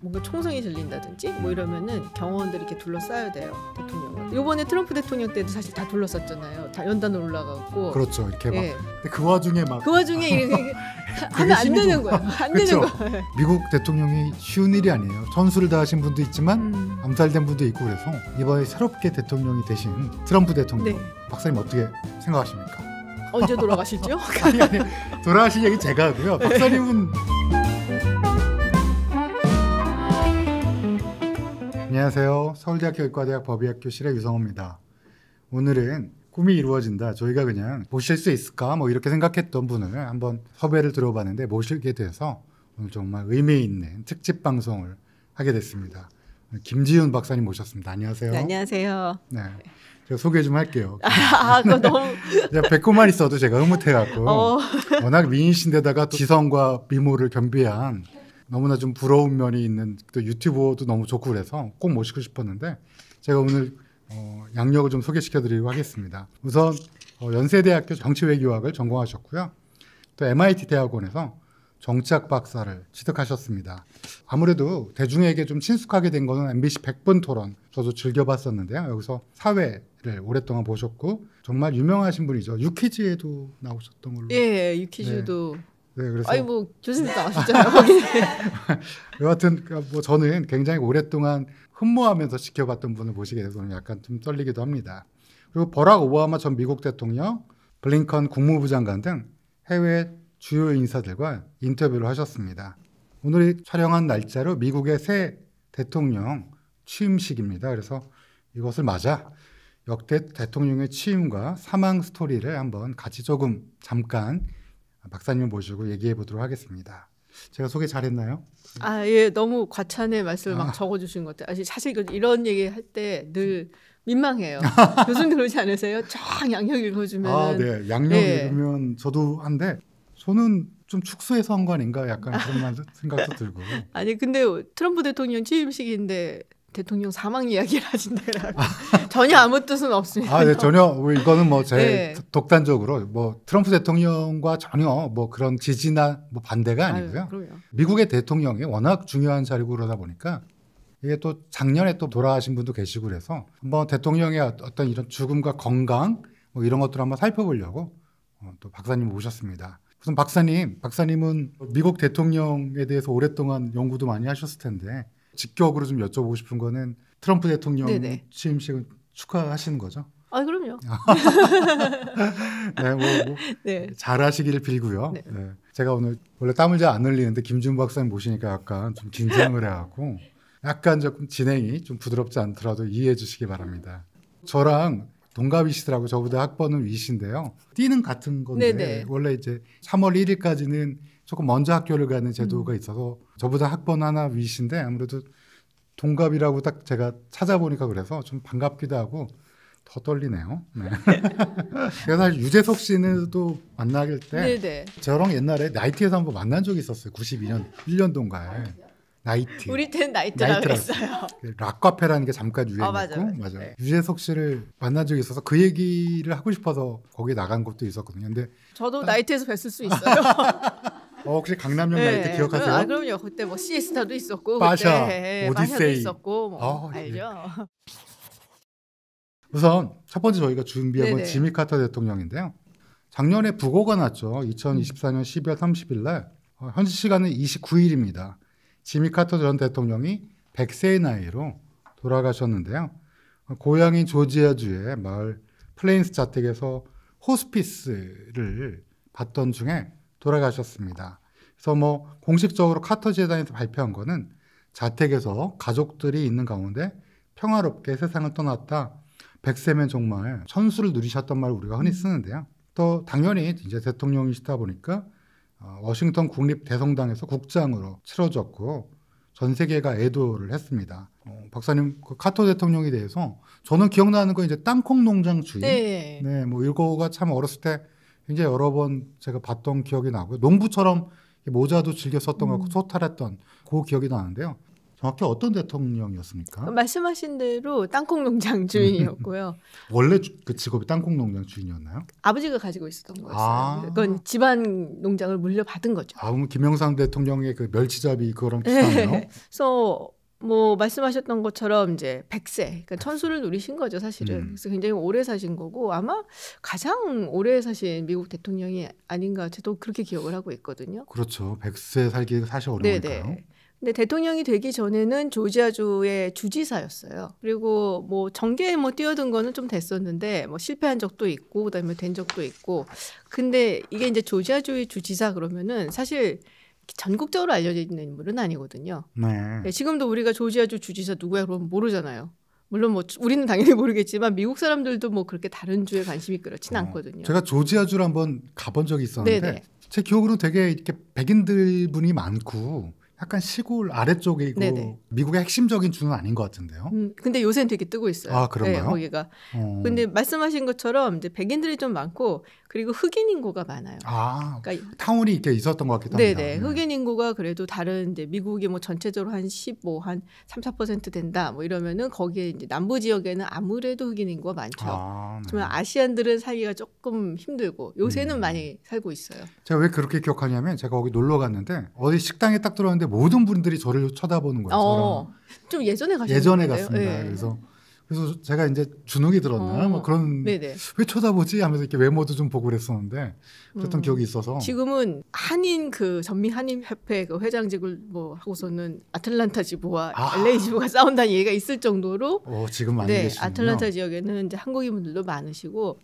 뭔가 총성이 들린다든지 뭐 이러면은 경호원들이 이렇게 둘러싸야 돼요, 대통령을. 이번에 트럼프 대통령 때도 사실 다 둘러쌌잖아요. 다 연단으로 올라가고. 그렇죠. 이렇게 막. 예. 근데 그 와중에 이렇게 하면 안 되는 거예요. 안 되는 거예요. 미국 대통령이 쉬운 일이 아니에요. 전술을 다하신 분도 있지만 암살된 분도 있고 그래서 이번에 새롭게 대통령이 되신 트럼프 대통령, 네. 박사님 어떻게 생각하십니까? 언제 돌아가실지요? 아니 돌아가신 얘기 제가 하고요. 박사님은 안녕하세요. 서울대학교 의과대학 법의학교실의 유성호입니다. 오늘은 꿈이 이루어진다. 저희가 그냥 모실 수 있을까? 뭐 이렇게 생각했던 분을 한번 섭외를 들어봤는데 모시게 돼서 오늘 정말 의미 있는 특집 방송을 하게 됐습니다. 김지윤 박사님 모셨습니다. 안녕하세요. 네, 안녕하세요. 네, 제가 소개 좀 할게요. 그거 너무 뵙고만 있어도 제가 흐뭇해갖고 워낙 미인신데다가 또 지성과 미모를 겸비한 너무나 좀 부러운 면이 있는 또 유튜버도 너무 좋고 그래서 꼭 모시고 싶었는데 제가 오늘 양력을 좀 소개시켜드리려고 하겠습니다. 우선 연세대학교 정치외교학을 전공하셨고요. 또 MIT 대학원에서 정치학 박사를 취득하셨습니다. 아무래도 대중에게 좀 친숙하게 된 거는 MBC 100분 토론 저도 즐겨봤었는데요. 여기서 사회를 오랫동안 보셨고 정말 유명하신 분이죠. 유퀴즈에도 나오셨던 걸로. 예, 유퀴즈도. 네, 그래서 아니 뭐 교수님도 나왔었잖아요. 거기. 여하튼 뭐 저는 굉장히 오랫동안 흠모하면서 지켜봤던 분을 모시게 돼서 약간 좀 떨리기도 합니다. 그리고 버락 오바마 전 미국 대통령, 블링컨 국무부 장관 등 해외 주요 인사들과 인터뷰를 하셨습니다. 오늘 촬영한 날짜로 미국의 새 대통령 취임식입니다. 그래서 이것을 맞아 역대 대통령의 취임과 사망 스토리를 한번 같이 조금 잠깐 박사님 모시고 얘기해 보도록 하겠습니다. 제가 소개 잘했나요? 예, 너무 과찬의 말씀을 막 적어주신 것 같아요. 사실 이런 얘기 할 때 늘 민망해요. 교수님 그러지 않으세요? 쫙 양력 읽어주면. 네, 양력 읽으면 저도 한데 저는 좀 축소해서 한 거 아닌가 약간 그런 생각도 들고. 아니 근데 트럼프 대통령 취임식인데 대통령 사망 이야기를 하신다고 전혀 아무 뜻은 없습니다. 네, 전혀 이거는 뭐 제 독단적으로 뭐 트럼프 대통령과 전혀 뭐 그런 지지나 뭐 반대가 아니고요. 미국의 대통령이 워낙 중요한 자리고 그러다 보니까 이게 또 작년에 또 돌아가신 분도 계시고 그래서 한번 대통령의 어떤 이런 죽음과 건강 뭐 이런 것들을 한번 살펴보려고 또 박사님 모셨습니다. 우선 박사님은 미국 대통령에 대해서 오랫동안 연구도 많이 하셨을 텐데 직격으로 좀 여쭤보고 싶은 거는 트럼프 대통령 취임식은 축하하시는 거죠? 그럼요. 네, 잘하시기를 빌고요. 네. 제가 오늘 원래 땀을 잘 안 흘리는데 김지윤 박사님 모시니까 약간 좀 긴장을 해갖고 약간 조금 진행이 좀 부드럽지 않더라도 이해해 주시기 바랍니다. 저랑 동갑이시더라고요. 저보다 학번은 위신데요. 띠는 같은 건데 원래 이제 3월 1일까지는 조금 먼저 학교를 가는 제도가 있어서 저보다 학번 하나 위신데 아무래도 동갑이라고 딱 제가 찾아보니까 그래서 좀 반갑기도 하고 더 떨리네요. 네. 그래서 사실 유재석 씨는 또 만나길 때 저랑 옛날에 나이트에서 한번 만난 적이 있었어요. 92년 1년도인가에. 나이트. 우리 때는 나이트라고 했어요. 락카페라는 게 잠깐 유행했고 맞아요. 유재석 씨를 만난 적이 있어서 그 얘기를 하고 싶어서 거기에 나간 것도 있었거든요. 근데 저도 나이트에서 뵀을 수 있어요. 혹시 강남역 나이트 기억하세요? 그럼요. 그때 뭐 시에스타도 있었고 빠샤, 그때 오디세이 있었고 뭐 알죠. 우선 첫 번째 저희가 준비한 건 지미 카터 대통령인데요. 작년에 부고가 났죠. 2024년 12월 30일 날 현지 시간은 29일입니다. 지미 카터 전 대통령이 100세의 나이로 돌아가셨는데요. 고향인 조지아주의 마을 플레인스 자택에서 호스피스를 받던 중에 돌아가셨습니다. 그래서 뭐 공식적으로 카터 재단에서 발표한 거는 자택에서 가족들이 있는 가운데 평화롭게 세상을 떠났다. 100세면 정말 천수를 누리셨던 말을 우리가 흔히 쓰는데요. 또 당연히 이제 대통령이시다 보니까 워싱턴 국립대성당에서 국장으로 치러졌고 전 세계가 애도를 했습니다. 박사님 그 카터 대통령에 대해서 저는 기억나는 건 이제 땅콩 농장 주인. 뭐 이거가 참 어렸을 때 굉장히 여러 번 제가 봤던 기억이 나고요. 농부처럼 모자도 즐겨 썼던 것 같고 소탈했던 그 기억이 나는데요. 정확히 어떤 대통령이었습니까? 말씀하신 대로 땅콩 농장 주인이었고요. 원래 그 직업이 땅콩 농장 주인이었나요? 아버지가 가지고 있었던 거였어요. 그건 집안 농장을 물려받은 거죠. 그럼 김영삼 대통령의 그 멸치잡이 그거랑 비슷하네요. 그래서 뭐 말씀하셨던 것처럼 이제 100세, 그러니까 천수를 누리신 거죠, 사실은. 그래서 굉장히 오래 사신 거고 아마 가장 오래 사신 미국 대통령이 아닌가 저도 그렇게 기억을 하고 있거든요. 그렇죠. 100세 살기 사실 어려우니까요. 네네. 근데 대통령이 되기 전에는 조지아주의 주지사였어요. 그리고 뭐 정계에 뭐 뛰어든 거는 좀 됐었는데 뭐 실패한 적도 있고 그다음에 된 적도 있고. 근데 이게 이제 조지아주의 주지사 그러면은 사실 전국적으로 알려져 있는 인물은 아니거든요. 네. 지금도 우리가 조지아주 주지사 누구야 그러면 모르잖아요. 물론 뭐 우리는 당연히 모르겠지만 미국 사람들도 뭐 그렇게 다른 주에 관심이 그렇진 않거든요. 제가 조지아주를 한번 가본 적이 있었는데 네네. 제 기억으로는 되게 이렇게 백인들 분이 많고 약간 시골 아래쪽이고 네네. 미국의 핵심적인 주는 아닌 것 같은데요. 근데 요새는 되게 뜨고 있어요. 아, 그런가요? 네, 거기가. 근데 말씀하신 것처럼 이제 백인들이 좀 많고 그리고 흑인 인구가 많아요. 그러니까 타운이 이렇게 있었던 것 같기도 합니다. 네네. 흑인 인구가 그래도 다른 이제 미국이 뭐 전체적으로 한 15, 한 3, 4% 된다. 뭐 이러면은 거기에 이제 남부 지역에는 아무래도 흑인 인구가 많죠. 하지만 아시안들은 살기가 조금 힘들고 요새는 많이 살고 있어요. 제가 왜 그렇게 기억하냐면 제가 거기 놀러 갔는데 어디 식당에 딱 들어왔는데 모든 분들이 저를 쳐다보는 거예요. 좀 예전에 가셨는데요? 예전에 갔습니다. 네. 그래서 제가 이제 주눅이 들었나 뭐 그런 네네. 왜 쳐다보지 하면서 이렇게 외모도 좀 보고 그랬었는데 그랬던 기억이 있어서 지금은 한인 그 전미 한인 협회 그 회장직을 뭐 하고서는 아틀란타 지부와 LA 지부가 싸운다는 얘기가 있을 정도로 지금 많이 계시군요. 아틀란타 지역에는 이제 한국인 분들도 많으시고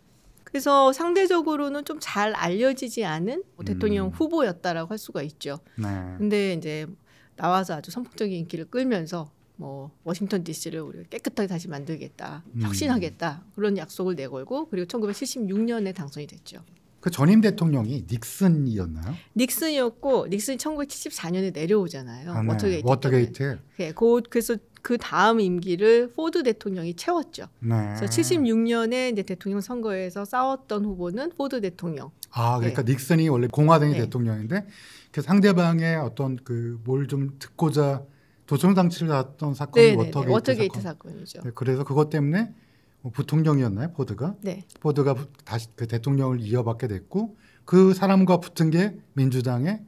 그래서 상대적으로는 좀 잘 알려지지 않은 대통령 후보였다라고 할 수가 있죠. 네. 근데 이제 나와서 아주 선풍적인 인기를 끌면서 뭐 워싱턴 DC를 우리가 깨끗하게 다시 만들겠다, 혁신하겠다 그런 약속을 내걸고 그리고 1976년에 당선이 됐죠. 그 전임 대통령이 닉슨이었나요? 닉슨이었고 닉슨이 1974년에 내려오잖아요. 네. 워터게이트. 네, 그래서 그 다음 임기를 포드 대통령이 채웠죠. 네. 그래서 76년에 이제 대통령 선거에서 싸웠던 후보는 포드 대통령. 그러니까 닉슨이 원래 공화당의 네. 대통령인데 그 상대방의 어떤 그 뭘 좀 듣고자 도청 장치를 놨던 사건이 워터게이트 사건이죠. 네, 그래서 그것 때문에 부통령이었나요, 포드가? 네. 포드가 다시 그 대통령을 이어받게 됐고 그 사람과 붙은 게 민주당의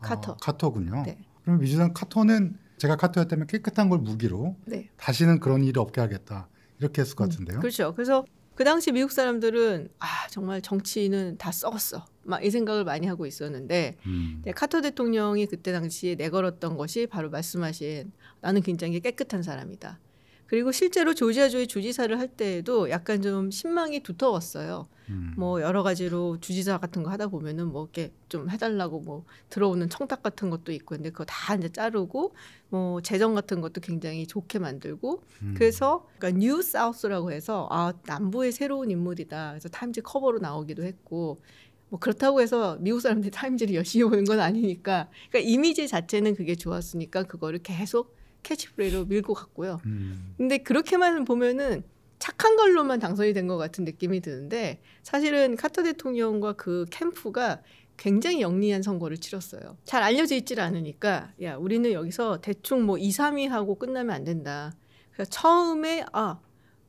카터군요. 네. 그럼 민주당 카터는 제가 카터였다면 깨끗한 걸 무기로 다시는 그런 일이 없게 하겠다 이렇게 했을 것 같은데요. 그렇죠. 그래서 그 당시 미국 사람들은 정말 정치인은 다 썩었어. 막 이 생각을 많이 하고 있었는데 카터 대통령이 그때 당시에 내걸었던 것이 바로 말씀하신 나는 굉장히 깨끗한 사람이다. 그리고 실제로 조지아주의 주지사를 할 때에도 약간 좀 신망이 두터웠어요. 뭐 여러 가지로 주지사 같은 거 하다 보면은 뭐 이렇게 좀 해달라고 뭐 들어오는 청탁 같은 것도 있고 근데 그거 다 이제 자르고 뭐 재정 같은 것도 굉장히 좋게 만들고 그래서 그러니까 뉴 사우스라고 해서 남부의 새로운 인물이다. 그래서 타임즈 커버로 나오기도 했고 뭐 그렇다고 해서 미국 사람들이 타임즈를 열심히 보는 건 아니니까 그러니까 이미지 자체는 그게 좋았으니까 그거를 계속 캐치프레이로 밀고 갔고요. 근데 그렇게만 보면은 착한 걸로만 당선이 된 것 같은 느낌이 드는데 사실은 카터 대통령과 그 캠프가 굉장히 영리한 선거를 치렀어요. 잘 알려져 있질 않으니까 야 우리는 여기서 대충 뭐 2, 3위 하고 끝나면 안 된다. 그래서 처음에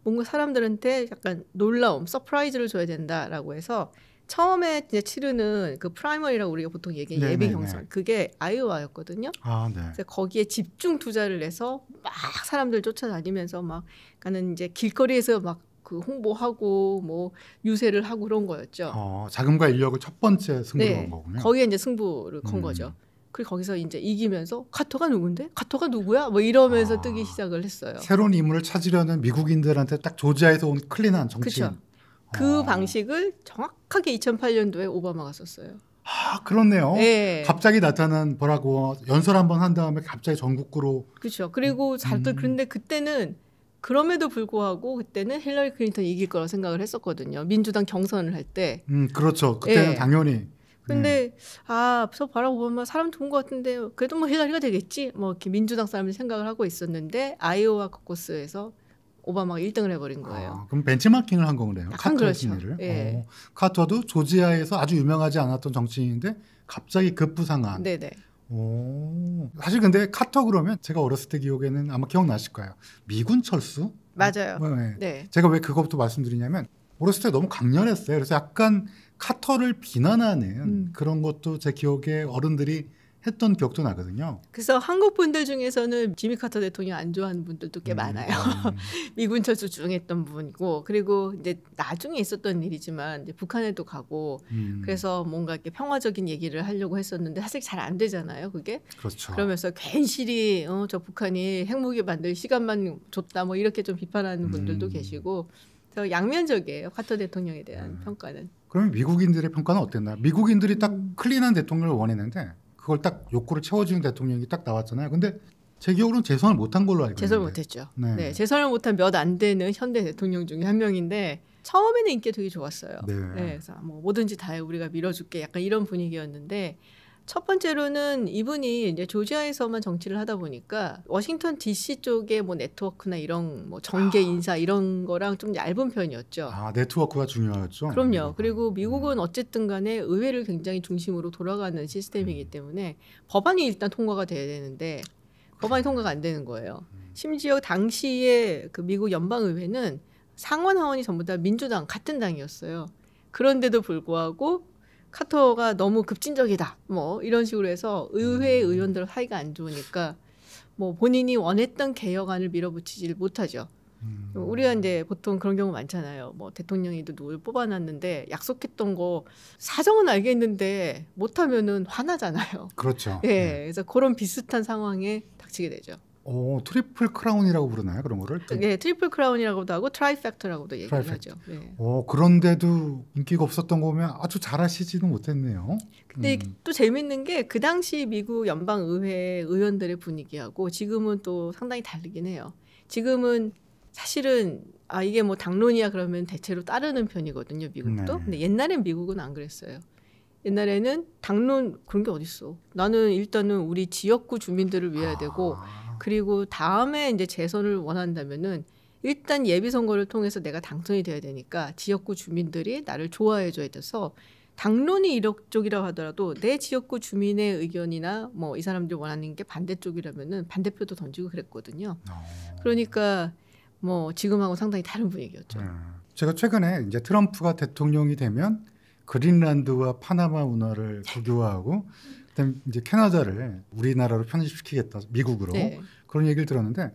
뭔가 사람들한테 약간 놀라움, 서프라이즈를 줘야 된다라고 해서 처음에 이제 치르는 그 프라이머리라고 우리가 보통 얘기하는 예비 경선 그게 아이오와였거든요. 네. 그래서 거기에 집중 투자를 해서 막 사람들 쫓아다니면서 막 가는 이제 길거리에서 막 그 홍보하고 뭐 유세를 하고 그런 거였죠. 자금과 인력을 첫 번째 승부를 건 거군요. 거기에 이제 승부를 건 거죠. 그리고 거기서 이제 이기면서 카터가 누군데? 카터가 누구야? 뭐 이러면서 뜨기 시작을 했어요. 새로운 인물을 찾으려는 미국인들한테 딱 조지아에서 온 클린한 정치인. 그렇죠. 그 방식을 정확하게 2008년도에 오바마가 썼어요. 그렇네요. 네. 갑자기 나타난 뭐라고 연설 한번 한 다음에 갑자기 전국구로. 그렇죠. 그리고 그런데 그때는 그럼에도 불구하고 그때는 힐러리 클린턴이 이길 거라고 생각을 했었거든요. 민주당 경선을 할 때. 그렇죠. 그때는 당연히. 근데 저 바락 오바마 사람 좋은 것 같은데 그래도 뭐 힐러리가 되겠지. 뭐 이렇게 민주당 사람들이 생각을 하고 있었는데 아이오와 코커스에서 오바마가 1등을 해버린 거예요. 그럼 벤치마킹을 한 거네요. 약간 그렇죠. 카터도 조지아에서 아주 유명하지 않았던 정치인인데 갑자기 급부상한. 네네. 사실 근데 카터 그러면 제가 어렸을 때 기억에는 아마 기억나실 거예요. 미군 철수? 맞아요. 네. 네. 제가 왜 그것부터 말씀드리냐면 어렸을 때 너무 강렬했어요. 그래서 약간 카터를 비난하는 그런 것도 제 기억에 어른들이 했던 기억도 나거든요. 그래서 한국 분들 중에서는 지미 카터 대통령 안 좋아하는 분들도 꽤 많아요. 미군 철수 주중했던 분이고, 그리고 이제 나중에 있었던 일이지만 이제 북한에도 가고 그래서 뭔가 이렇게 평화적인 얘기를 하려고 했었는데 사실 잘 안 되잖아요, 그게. 그렇죠. 그러면서 괜시리 저 북한이 핵무기 만들 시간만 줬다 뭐 이렇게 좀 비판하는 분들도 계시고, 그래서 양면적이에요, 카터 대통령에 대한 평가는. 그러면 미국인들의 평가는 어땠나요? 미국인들이 딱 클린한 대통령을 원했는데 그걸 딱 욕구를 채워주는 대통령이 딱 나왔잖아요. 근데 제 기억으로는 재선을 못한 걸로 알고 있는데. 재선을 못했죠. 네. 네, 재선을 못한 몇 안 되는 현대 대통령 중에 한 명인데 처음에는 인기가 되게 좋았어요. 네. 네, 그래서 뭐 뭐든지 다 해, 우리가 밀어줄게, 약간 이런 분위기였는데, 첫 번째로는 이분이 이제 조지아에서만 정치를 하다 보니까 워싱턴 DC 쪽의 뭐 네트워크나 이런 뭐 정계 인사 이런 거랑 좀 얇은 편이었죠. 네트워크가 중요하죠. 그럼요. 그리고 미국은 어쨌든 간에 의회를 굉장히 중심으로 돌아가는 시스템이기 때문에 법안이 일단 통과가 돼야 되는데 법안이 통과가 안 되는 거예요. 심지어 당시에 그 미국 연방의회는 상원 하원이 전부 다 민주당 같은 당이었어요. 그런데도 불구하고 카터가 너무 급진적이다, 뭐 이런 식으로 해서 의회 의원들 사이가 안 좋으니까 뭐 본인이 원했던 개혁안을 밀어붙이질 못하죠. 우리가 이제 보통 그런 경우 많잖아요. 뭐 대통령이 누굴 뽑아놨는데 약속했던 거 사정은 알겠는데 못하면은 화나잖아요. 그렇죠. 네, 그래서 그런 비슷한 상황에 닥치게 되죠. 트리플 크라운이라고 부르나요, 그런 거를? 네, 트리플 크라운이라고도 하고 트라이팩터라고도 얘기를 하죠. 네. 그런데도 인기가 없었던 거 보면 아주 잘하시지는 못했네요. 근데 또 재밌는 게 그 당시 미국 연방의회 의원들의 분위기하고 지금은 또 상당히 다르긴 해요. 지금은 사실은 이게 뭐 당론이야 그러면 대체로 따르는 편이거든요, 미국도. 네. 근데 옛날엔 미국은 안 그랬어요. 옛날에는 당론 그런 게 어딨어. 나는 일단은 우리 지역구 주민들을 위해야 되고, 그리고 다음에 이제 재선을 원한다면은 일단 예비 선거를 통해서 내가 당선이 돼야 되니까 지역구 주민들이 나를 좋아해 줘야 돼서 당론이 이쪽이라고 하더라도 내 지역구 주민의 의견이나 뭐 이 사람들이 원하는 게 반대쪽이라면은 반대표도 던지고 그랬거든요. 그러니까 뭐 지금하고 상당히 다른 분위기였죠. 제가 최근에 이제 트럼프가 대통령이 되면 그린란드와 파나마 운하를 국유화하고 그다음에 이제 캐나다를 우리나라로 편입시키겠다, 미국으로. 네. 그런 얘기를 들었는데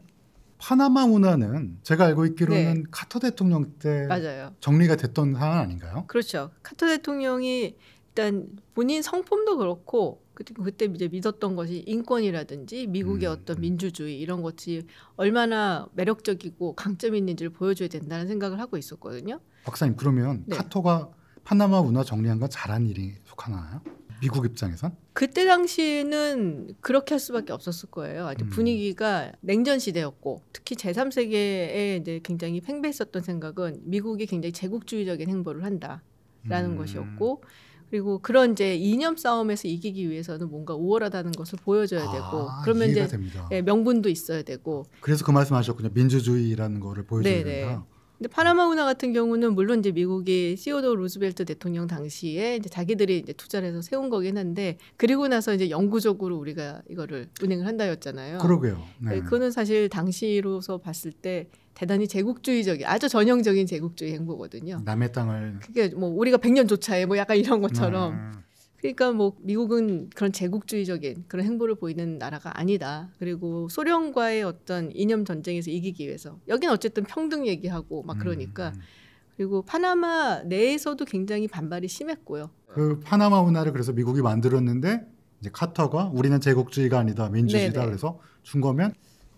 파나마 운하는 제가 알고 있기로는 네. 카터 대통령 때 맞아요. 정리가 됐던 상황 아닌가요? 그렇죠. 카터 대통령이 일단 본인 성품도 그렇고 그때 이제 믿었던 것이 인권이라든지 미국의 어떤 민주주의 이런 것이 얼마나 매력적이고 강점이 있는지를 보여줘야 된다는 생각을 하고 있었거든요. 박사님, 그러면 네. 카터가 파나마 운하 정리한 건 잘한 일이 속하나요? 미국 입장에선? 그때 당시는 그렇게 할 수밖에 없었을 거예요. 아주 분위기가 냉전 시대였고, 특히 제3세계에 이제 굉장히 팽배했었던 생각은 미국이 굉장히 제국주의적인 행보를 한다라는 것이었고, 그리고 그런 이제 이념 싸움에서 이기기 위해서는 뭔가 우월하다는 것을 보여줘야 되고, 그러면 이제 됩니다. 명분도 있어야 되고. 그래서 그 말씀하셨군요. 민주주의라는 거를 보여줘야 네네. 된다. 근데 파나마 운하 같은 경우는 물론 이제 미국이 시오도 루즈벨트 대통령 당시에 이제 자기들이 이제 투자를 해서 세운 거긴 한데, 그리고 나서 이제 영구적으로 우리가 이거를 운행을 한다였잖아요. 그러게요. 네. 그거는 사실 당시로서 봤을 때 대단히 제국주의적인, 아주 전형적인 제국주의 행보거든요. 남의 땅을. 그게 뭐 우리가 100년 조차에 뭐 약간 이런 것처럼. 그러니까 뭐 미국은 그런 제국주의적인 그런 행보를 보이는 나라가 아니다. 그리고 소련과의 어떤 이념 전쟁에서 이기기 위해서, 여기는 어쨌든 평등 얘기하고 막 그러니까. 그리고 파나마 내에서도 굉장히 반발이 심했고요. 그 파나마 운하를 그래서 미국이 만들었는데 이제 카터가 우리는 제국주의가 아니다, 민주주의다, 네네. 그래서 준 거면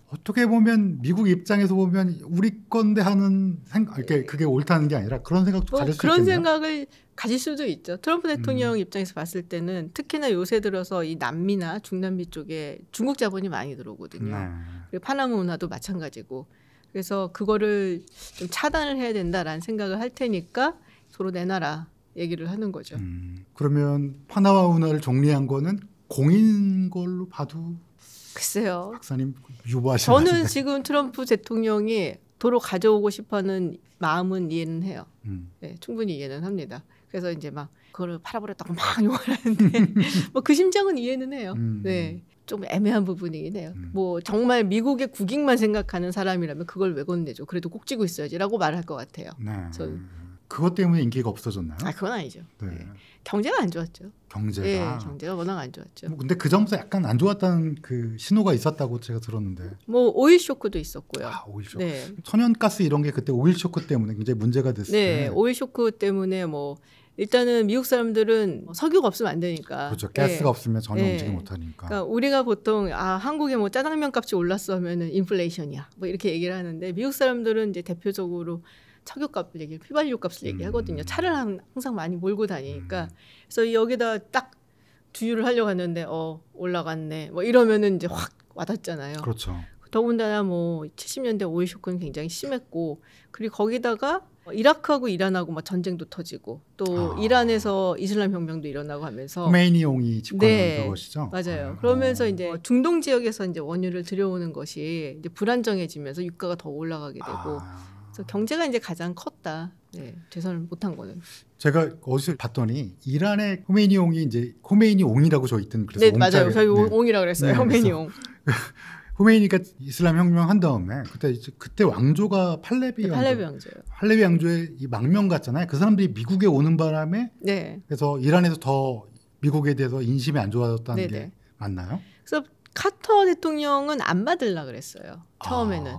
어떻게 보면 미국 입장에서 보면 우리 건데 하는 이렇게 그게 옳다는 게 아니라 그런 생각도 가질 수 그런 있겠네요. 생각을 가질 수도 있죠. 트럼프 대통령 입장에서 봤을 때는 특히나 요새 들어서 이 남미나 중남미 쪽에 중국 자본이 많이 들어오거든요. 네. 그리고 파나마 운하도 마찬가지고. 그래서 그거를 좀 차단을 해야 된다라는 생각을 할 테니까 서로 내놔라 얘기를 하는 거죠. 그러면 파나마 운하를 정리한 거는 공인 걸로 봐도 글쎄요. 박사님 유보하시는 것 저는 같은데. 지금 트럼프 대통령이 도로 가져오고 싶어하는 마음은 이해는 해요. 네, 충분히 이해는 합니다. 그래서 이제 막 그걸 팔아버렸다고 막 욕을 하는데 뭐 그 심정은 이해는 해요. 네. 좀 애매한 부분이긴 해요. 뭐 정말 미국의 국익만 생각하는 사람이라면 그걸 왜 건네죠. 그래도 꼭 쥐고 있어야지라고 말할 것 같아요. 네. 저는. 그것 때문에 인기가 없어졌나요? 아, 그건 아니죠. 네. 네. 경제가 안 좋았죠. 경제가. 네, 경제가 워낙 안 좋았죠. 뭐 근데 그 점에서 약간 안 좋았다는 그 신호가 있었다고 제가 들었는데. 뭐 오일 쇼크도 있었고요. 아, 오일 쇼크. 네. 천연가스 이런 게 그때 오일 쇼크 때문에 굉장히 문제가 됐을 때. 네, 오일 쇼크 때문에 뭐 일단은 미국 사람들은 석유가 없으면 안 되니까. 그렇죠. 가스가 없으면 전혀 움직이지 못하니까. 그러니까 우리가 보통 한국에 뭐 짜장면 값이 올랐어 하면은 인플레이션이야. 뭐 이렇게 얘기를 하는데 미국 사람들은 이제 대표적으로 석유값을 휘발유값을 얘기하거든요. 차를 항상 많이 몰고 다니니까. 그래서 여기다 딱 주유를 하려고 하는데 올라갔네. 뭐 이러면은 이제 확 와닿잖아요. 그렇죠. 더군다나 뭐 70년대 오일 쇼크는 굉장히 심했고, 그리고 거기다가 이라크하고 이란하고 막 전쟁도 터지고 또 이란에서 이슬람 혁명도 일어나고 하면서 호메이니용이 집권한 그것이죠. 맞아요. 그러면서 이제 중동 지역에서 이제 원유를 들여오는 것이 이제 불안정해지면서 유가가 더 올라가게 되고, 그래서 경제가 이제 가장 컸다. 네, 재선을 못한 거는. 제가 어디서 봤더니 이란의 호메이니용이 이제 호메이니옹이라고 저 있던 그래서 네, 맞아요. 저희 옹이라고 그랬어요. 네, 호메이니옹. 호메이니가 이슬람 혁명 한 다음에 그때 왕조가 팔레비 왕조예요. 팔레비 왕조의 이 망명 같잖아요. 그 사람들이 미국에 오는 바람에 네. 그래서 이란에서 더 미국에 대해서 인심이 안 좋아졌다는 게 맞나요? 그래서 카터 대통령은 안 받으려고 그랬어요. 처음에는.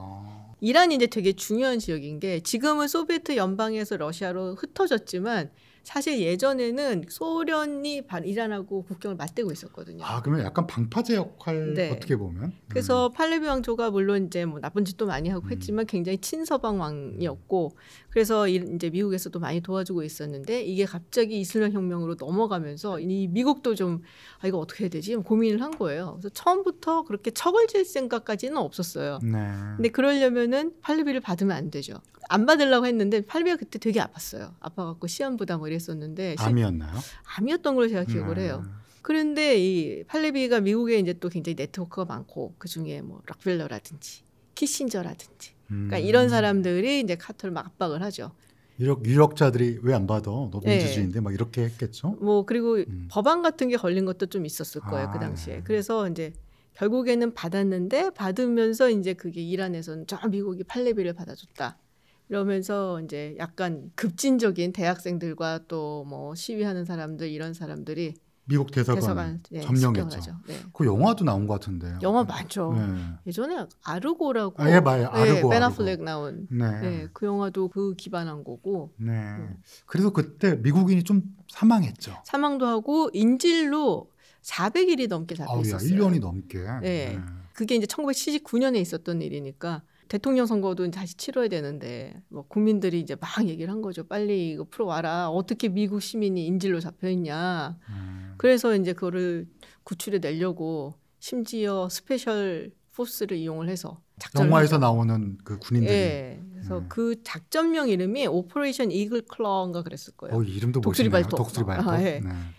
이란이 이제 되게 중요한 지역인 게 지금은 소비에트 연방에서 러시아로 흩어졌지만 사실 예전에는 소련이 이란하고 국경을 맞대고 있었거든요. 그러면 약간 방파제 역할 어떻게 보면. 그래서 팔레비 왕조가 물론 이제 뭐 나쁜 짓도 많이 하고 했지만 굉장히 친서방 왕이었고, 그래서 이제 미국에서도 많이 도와주고 있었는데 이게 갑자기 이슬람 혁명으로 넘어가면서 이 미국도 좀 이거 어떻게 해야 되지? 고민을 한 거예요. 그래서 처음부터 그렇게 척을 질 생각까지는 없었어요. 근데 그러려면은 팔레비를 받으면 안 되죠. 안 받으려고 했는데 팔레비가 그때 되게 아팠어요. 아파갖고 시한부다 뭐 이랬었는데. 암이었나요? 암이었던 걸로 제가 기억을 해요. 그런데 이 팔레비가 미국에 이제 또 굉장히 네트워크가 많고 그 중에 뭐 락펠러라든지 키신저라든지 그러니까 이런 사람들이 이제 카터를 막 압박을 하죠. 유력자들이 왜 안 받아? 너 민주주의인데 막 이렇게 했겠죠. 뭐 그리고 법안 같은 게 걸린 것도 좀 있었을 거예요. 그 당시에. 그래서 이제 결국에는 받았는데 받으면서 이제 그게 이란에서는 저 미국이 팔레비를 받아줬다. 이러면서 이제 약간 급진적인 대학생들과 또 뭐 시위하는 사람들 이런 사람들이 미국 대사관 점령했죠. 그 영화도 나온 것 같은데요. 영화 많죠. 예전에 아르고라고 아르고, 벤 아플렉 나온 그 영화도 그 기반한 거고. 그래서 그때 미국인이 좀 사망했죠. 사망도 하고 인질로 400일이 넘게 잡혀 있었어요. 1년이 넘게. 그게 이제 1979년에 있었던 일이니까 대통령 선거도 다시 치러야 되는데 뭐 국민들이 이제 막 얘기를 한 거죠. 빨리 이거 풀어와라. 어떻게 미국 시민이 인질로 잡혀 있냐. 그래서 이제 그거를 구출해 내려고 심지어 스페셜 포스를 이용을 해서 영화에서 나오는 그 군인들이. 그래서 그 작전명 이름이 오퍼레이션 이글 클러인가 그랬을 거예요. 이름도 독수리 발톱.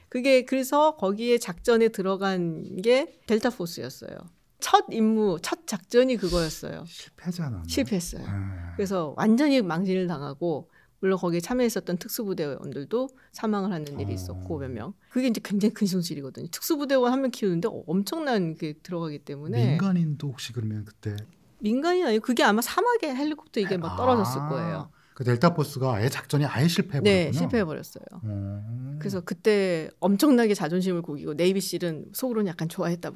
그게 그래서 거기에 작전에 들어간 게 델타 포스였어요. 첫 임무, 첫 작전이 그거였어요. 실패했어요. 그래서 완전히 망신을 당하고 물론 거기에 참여했었던 특수부대원들도 사망을 하는 일이 있었고 몇 명. 그게 이제 굉장히 큰 손실이거든요. 특수부대원 한 명 키우는데 엄청난 게 들어가기 때문에. 민간인도 혹시 그러면 그때? 민간인 아니고 그게 아마 사막에 헬리콥터 이게 막 떨어졌을 거예요. 그 델타 포스가 아예 작전이 아예 실패해버렸군요. 네, 실패해버렸어요. 그래서 그때 엄청나게 자존심을 구기고 네이비실은 속으로는 약간 좋아했다.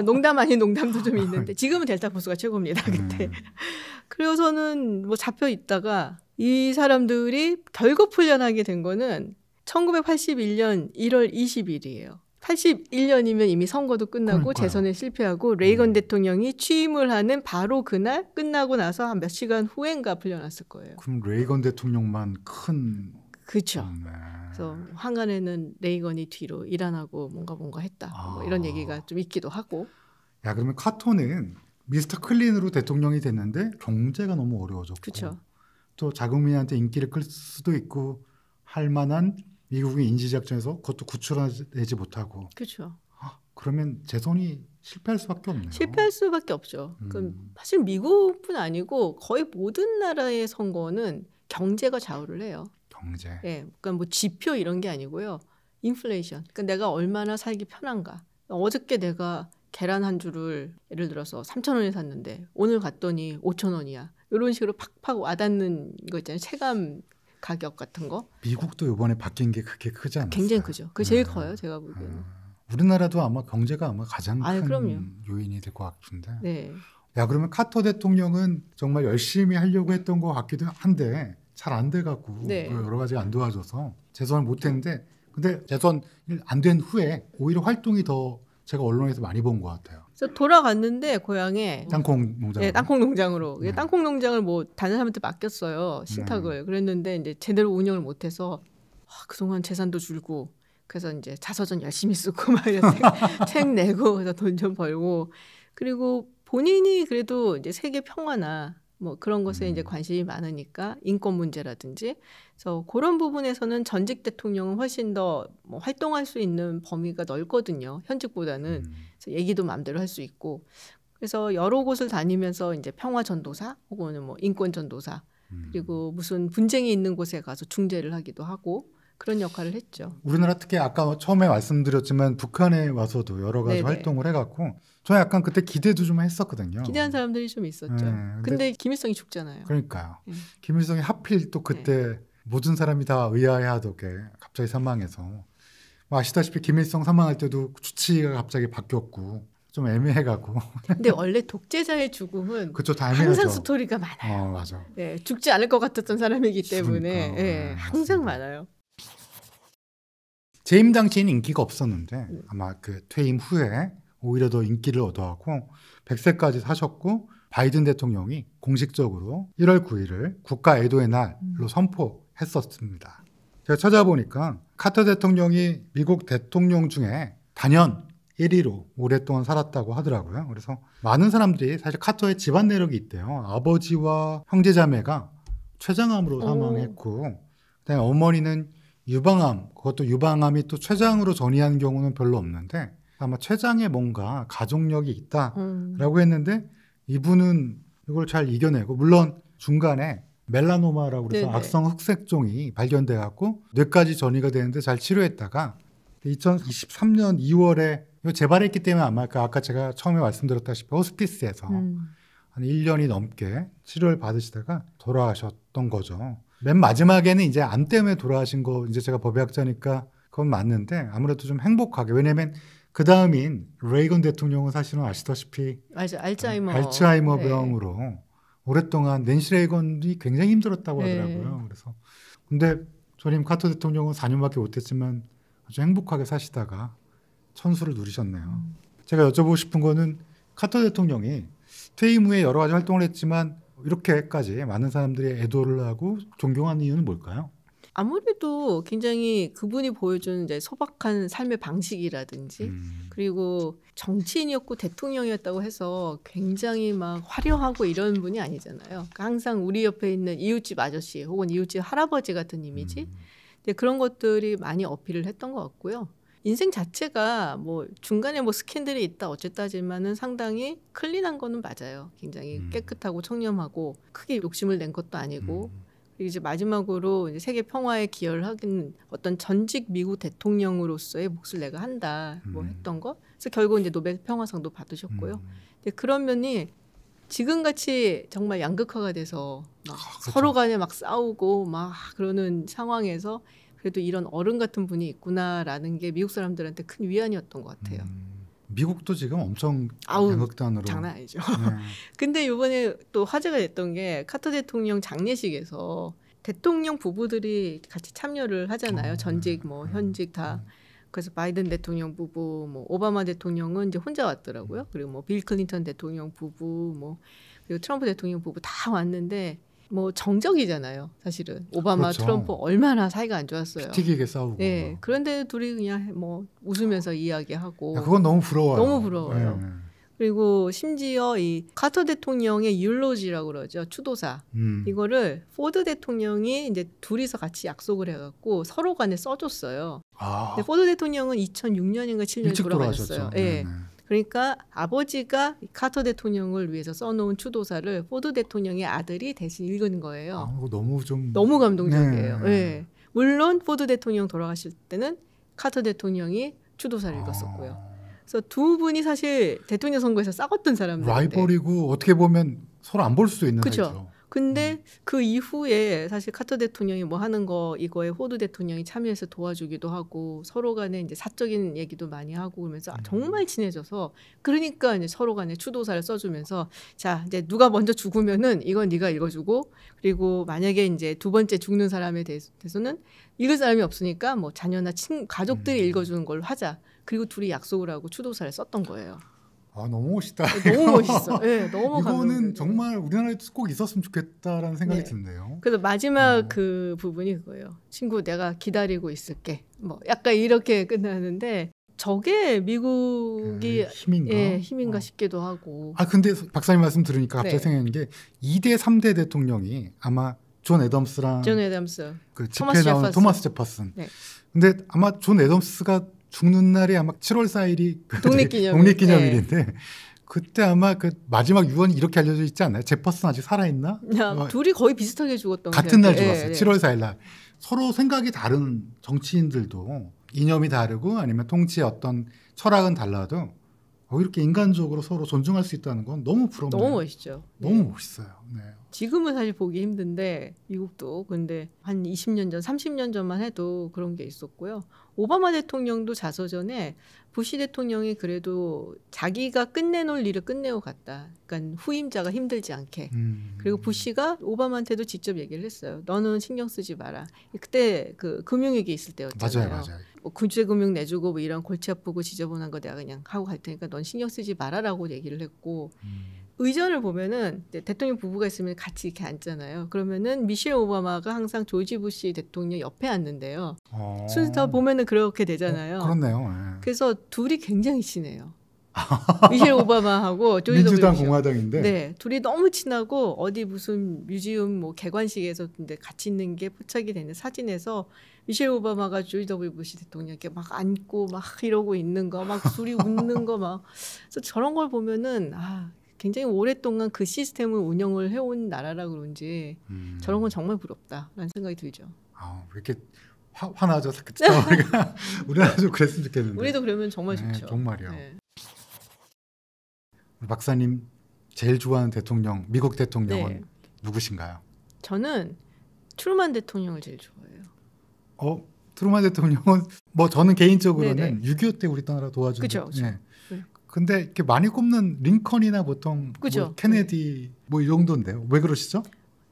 농담 아닌 농담도 좀 있는데 지금은 델타 포스가 최고입니다. 그때. 그래서는 뭐 잡혀 있다가 이 사람들이 결국 풀려나게 된 거는 1981년 1월 20일이에요. 81년이면 이미 선거도 끝나고 재선에 실패하고 레이건 대통령이 취임을 하는 바로 그날 끝나고 나서 한 몇 시간 후엔가 풀려났을 거예요. 그럼 레이건 대통령만 큰. 그렇죠. 그래서 황간에는 레이건이 뒤로 이란하고 뭔가 했다. 뭐 이런 얘기가 좀 있기도 하고. 야, 그러면 카터는 미스터 클린으로 대통령이 됐는데 경제가 너무 어려워졌고. 그렇죠. 또 자국민한테 인기를 끌 수도 있고 할 만한 미국의 인지작전에서 그것도 구출하지 못하고. 그렇죠. 그러면 재선이 실패할 수밖에 없네요. 실패할 수밖에 없죠. 그럼 사실 미국뿐 아니고 거의 모든 나라의 선거는 경제가 좌우를 해요. 경제. 예, 그러니까 뭐 지표 이런 게 아니고요. 인플레이션. 그러니까 내가 얼마나 살기 편한가. 어저께 내가 계란 한 줄을 예를 들어서 3,000원에 샀는데 오늘 갔더니 5,000원이야. 이런 식으로 팍팍 와닿는 거 있잖아요. 체감 가격 같은 거. 미국도 이번에 바뀐 게 그렇게 크지 않았어요? 굉장히 크죠. 그게 제일 커요. 제가 보기에는. 우리나라도 아마 경제가 아마 가장 큰 그럼요. 요인이 될 것 같은데. 네. 야, 그러면 카터 대통령은 정말 열심히 하려고 했던 것 같기도 한데 잘 안 돼갖고 네. 여러 가지가 안 도와줘서 재선을 못했는데, 근데 재선 안 된 후에 오히려 활동이 더 제가 언론에서 많이 본 것 같아요. 그래서 돌아갔는데 고향에 땅콩 농장. 네, 땅콩 농장으로. 네. 땅콩 농장을 뭐 다른 사람한테 맡겼어요. 신탁을. 그랬는데 이제 제대로 운영을 못해서 그동안 재산도 줄고 그래서 이제 자서전 열심히 쓰고 막 이렇게 책 내고 그래서 돈 좀 벌고 그리고 본인이 그래도 이제 세계 평화나 뭐 그런 것에 이제 관심이 많으니까 인권 문제라든지 그래서 그런 부분에서는 전직 대통령은 훨씬 더 뭐 활동할 수 있는 범위가 넓거든요. 현직보다는. 그래서 얘기도 마음대로 할 수 있고 그래서 여러 곳을 다니면서 이제 평화 전도사 혹은 뭐 인권 전도사 그리고 무슨 분쟁이 있는 곳에 가서 중재를 하기도 하고 그런 역할을 했죠. 우리나라 특히 아까 처음에 말씀드렸지만 북한에 와서도 여러 가지 네네. 활동을 해갖고 저 약간 그때 기대도 좀 했었거든요. 기대한 사람들이 좀 있었죠. 근데 김일성이 죽잖아요. 그러니까요. 김일성이 하필 또 그때 모든 사람이 다 의아해하던 게 갑자기 사망해서 뭐 아시다시피 김일성 사망할 때도 주치의가 갑자기 바뀌었고 좀 애매해가고. 근데 원래 독재자의 죽음은 그쵸, 다 항상 애매하죠. 스토리가 많아요. 맞아. 네, 죽지 않을 것 같았던 사람이기 때문에 그러니까. 항상 많아요. 재임 당시에는 인기가 없었는데 아마 그 퇴임 후에 오히려 더 인기를 얻어가고 100세까지 사셨고 바이든 대통령이 공식적으로 1월 9일을 국가 애도의 날로 선포했었습니다. 제가 찾아보니까 카터 대통령이 미국 대통령 중에 단연 1위로 오랫동안 살았다고 하더라고요. 그래서 많은 사람들이 사실 카터의 집안 내력이 있대요. 아버지와 형제자매가 췌장암으로 사망했고 그다음에 어머니는 유방암, 그것도 유방암이 또 췌장으로 전이하는 경우는 별로 없는데 아마 췌장에 뭔가 가족력이 있다라고 했는데 이분은 이걸 잘 이겨내고 물론 중간에 멜라노마라고 해서 악성 흑색종이 발견돼 갖고 뇌까지 전이가 되는데 잘 치료했다가 2023년 2월에 재발했기 때문에 아마 아까 제가 처음에 말씀드렸다시피 호스피스에서 한 1년이 넘게 치료를 받으시다가 돌아가셨던 거죠. 맨 마지막에는 이제 암 때문에 돌아가신 거 이제 제가 법의학자니까 그건 맞는데 아무래도 좀 행복하게 왜냐면 그 다음인 레이건 대통령은 사실은 아시다시피 알츠하이머 병으로 오랫동안 낸시 레이건이 굉장히 힘들었다고 하더라고요. 그래서 근데 전임 카터 대통령은 4년밖에 못했지만 아주 행복하게 사시다가 천수를 누리셨네요. 제가 여쭤보고 싶은 거는 카터 대통령이 퇴임 후에 여러 가지 활동을 했지만 이렇게까지 많은 사람들이 애도를 하고 존경하는 이유는 뭘까요? 아무래도 굉장히 그분이 보여준 이제 소박한 삶의 방식이라든지 그리고 정치인이었고 대통령이었다고 해서 굉장히 막 화려하고 이런 분이 아니잖아요. 그러니까 항상 우리 옆에 있는 이웃집 아저씨 혹은 이웃집 할아버지 같은 이미지 그런 것들이 많이 어필을 했던 것 같고요. 인생 자체가 뭐 중간에 뭐 스캔들이 있다 어쨌다지만은 상당히 클린한 거는 맞아요. 굉장히 깨끗하고 청렴하고 크게 욕심을 낸 것도 아니고 그리고 이제 마지막으로 이제 세계 평화에 기여를 하긴 어떤 전직 미국 대통령으로서의 몫을 내가 한다 뭐 했던 거. 그래서 결국 이제 노벨 평화상도 받으셨고요. 근데 그런 면이 지금같이 정말 양극화가 돼서 막 그렇죠. 서로 간에 막 싸우고 막 그러는 상황에서 그래도 이런 어른 같은 분이 있구나라는 게 미국 사람들한테 큰 위안이었던 것 같아요. 미국도 지금 엄청 양극단으로. 장난 아니죠. 근데 이번에 또 화제가 됐던 게 카터 대통령 장례식에서 대통령 부부들이 같이 참여를 하잖아요. 전직 뭐 현직 다. 그래서 바이든 대통령 부부, 뭐 오바마 대통령은 이제 혼자 왔더라고요. 그리고 뭐 빌 클린턴 대통령 부부, 뭐 그리고 트럼프 대통령 부부 다 왔는데 뭐 정적이잖아요. 사실은 오바마, 그렇죠. 트럼프 얼마나 사이가 안 좋았어요. 튀기게 싸우고. 네, 그런데 둘이 그냥 뭐 웃으면서 이야기하고. 야, 그건 너무 부러워요. 너무 부러워요. 그리고 심지어 이 카터 대통령의 율로지라고 그러죠. 추도사. 이거를 포드 대통령이 이제 둘이서 같이 약속을 해갖고 서로 간에 써줬어요. 근데 포드 대통령은 2006년인가 7년에 돌아가셨어요. 네. 그러니까 아버지가 카터 대통령을 위해서 써놓은 추도사를 포드 대통령의 아들이 대신 읽은 거예요. 너무 감동적이에요. 네. 물론 포드 대통령 돌아가실 때는 카터 대통령이 추도사를 읽었었고요. 그래서 두 분이 사실 대통령 선거에서 싸웠던 사람들. 라이벌이고 어떻게 보면 서로 안 볼 수도 있는 그쵸? 사이죠. 근데 그 이후에 사실 카터 대통령이 뭐 하는 거 이거에 포드 대통령이 참여해서 도와주기도 하고 서로 간에 이제 사적인 얘기도 많이 하고 그러면서 정말 친해져서 그러니까 이제 서로 간에 추도사를 써주면서 자 이제 누가 먼저 죽으면은 이건 네가 읽어주고 그리고 만약에 이제 두 번째 죽는 사람에 대해서는 읽을 사람이 없으니까 뭐 자녀나 가족들이 읽어주는 걸로 하자. 그리고 둘이 약속을 하고 추도사를 썼던 거예요. 너무 멋있다. 너무 멋있어. 네, 너무 이거는 정말 우리나라에도 꼭 있었으면 좋겠다라는 생각이 드는데요. 그래서 마지막 그 부분이 그거예요. 친구 내가 기다리고 있을게. 뭐 약간 이렇게 끝나는데 저게 미국이 힘인가 싶기도 하고. 근데 박사님 말씀 들으니까 갑자기 생각나는 게 2대 3대 대통령이 아마 존 애덤스 그 집회 나온 토마스 제퍼슨. 네. 근데 아마 존 애덤스가 죽는 날이 아마 7월 4일이 독립기념일인데 그때 아마 그 마지막 유언이 이렇게 알려져 있지 않나요? 제퍼슨 아직 살아있나? 둘이 거의 비슷하게 죽었던 같은 날 죽었어요. 7월 4일 날. 서로 생각이 다른 정치인들도 이념이 다르고 아니면 통치의 어떤 철학은 달라도 이렇게 인간적으로 서로 존중할 수 있다는 건 너무 부럽네요. 너무 멋있죠. 너무 멋있어요. 네. 지금은 사실 보기 힘든데 미국도 근데 한 20년 전, 30년 전만 해도 그런 게 있었고요. 오바마 대통령도 자서전에 부시 대통령이 그래도 자기가 끝내놓을 일을 끝내고 갔다. 그러니까 후임자가 힘들지 않게. 그리고 부시가 오바마한테도 직접 얘기를 했어요. 너는 신경 쓰지 마라. 그때 그 금융위기 있을 때였잖아요. 맞아요. 뭐 구제금융 내주고 뭐 이런 골치 아프고 지저분한 거 내가 그냥 하고 갈 테니까 넌 신경 쓰지 마라라고 얘기를 했고 의전을 보면은 대통령 부부가 있으면 같이 이렇게 앉잖아요. 그러면은 미셸 오바마가 항상 조지 부시 대통령 옆에 앉는데요. 순서 보면은 그렇게 되잖아요. 그렇네요. 네. 그래서 둘이 굉장히 친해요. 미셸 오바마하고 조지 민주당 공화당인데. 네, 둘이 너무 친하고 어디 무슨 뮤지엄 뭐 개관식에서 근데 같이 있는 게 포착이 되는 사진에서 미셸 오바마가 조지 W 부시 대통령께 막 안고 막 이러고 있는 거, 막 둘이 웃는 거 막. 그래서 저런 걸 보면은 굉장히 오랫동안 그 시스템을 운영을 해온 나라라 그런지 저런 건 정말 부럽다라는 생각이 들죠. 왜 이렇게 화나죠? 우리나라도 그랬으면 좋겠는데. 우리도 그러면 정말 좋죠. 정말이요. 네. 박사님 제일 좋아하는 대통령, 미국 대통령은 누구신가요? 저는 트루만 대통령을 제일 좋아해요. 트루만 대통령은 뭐 저는 개인적으로는 6.25 때 우리나라 도와준. 그렇죠. 근데 이렇게 많이 꼽는 링컨이나 보통 뭐 케네디 뭐 이 정도인데요. 왜 그러시죠?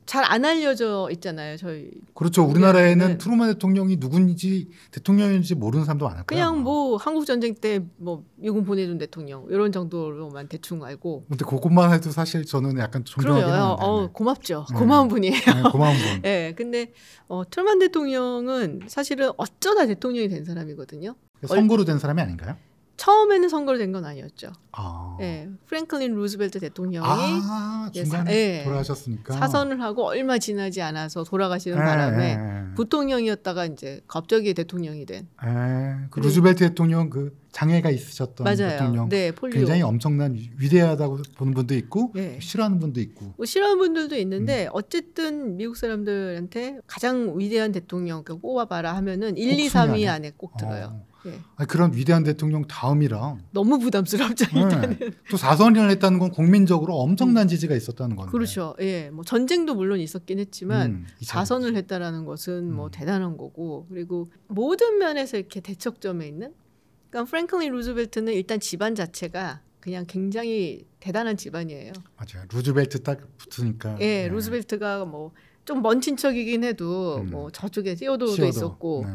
잘 안 알려져 있잖아요. 저희. 그렇죠. 우리나라에는 트루만 대통령이 누군지 대통령인지 모르는 사람도 많을 거예요. 그냥 뭐 한국 전쟁 때 뭐 미군 보내준 대통령 이런 정도로만 대충 알고. 근데 그것만 해도 사실 저는 약간 존경하긴 하는데. 고맙죠. 고마운 분이에요. 네, 고마운 분. 네, 근데 트루만 대통령은 사실은 어쩌다 대통령이 된 사람이거든요. 선거로 된 사람이 아닌가요? 처음에는 선거로 된 건 아니었죠. 네, 프랭클린 루즈벨트 대통령이 중간에 돌아가셨으니까 사선을 하고 얼마 지나지 않아서 돌아가시는 바람에 부통령이었다가 이제 갑자기 대통령이 된. 그 루즈벨트 대통령 그 장애가 있으셨던 대통령. 네, 폴리오. 굉장히 엄청난 위대하다고 보는 분도 있고 싫어하는 분도 있고. 뭐 싫어하는 분들도 있는데 어쨌든 미국 사람들한테 가장 위대한 대통령 뽑아봐라 하면은 1, 2, 3위 안에 꼭 들어요. 그런 위대한 대통령 다음이랑 너무 부담스럽죠. 일단은. 또 4선을 했다는 건 국민적으로 엄청난 지지가 있었다는 건데. 그렇죠. 뭐 전쟁도 물론 있었긴 했지만 4선을 했다라는 것은 뭐 대단한 거고 그리고 모든 면에서 이렇게 대척점에 있는. 그러니까 프랭클린 루즈벨트는 일단 집안 자체가 그냥 굉장히 대단한 집안이에요. 맞아요. 루즈벨트 딱 붙으니까. 루즈벨트가 뭐 좀 먼 친척이긴 해도 뭐 저쪽에 시어도도 있었고.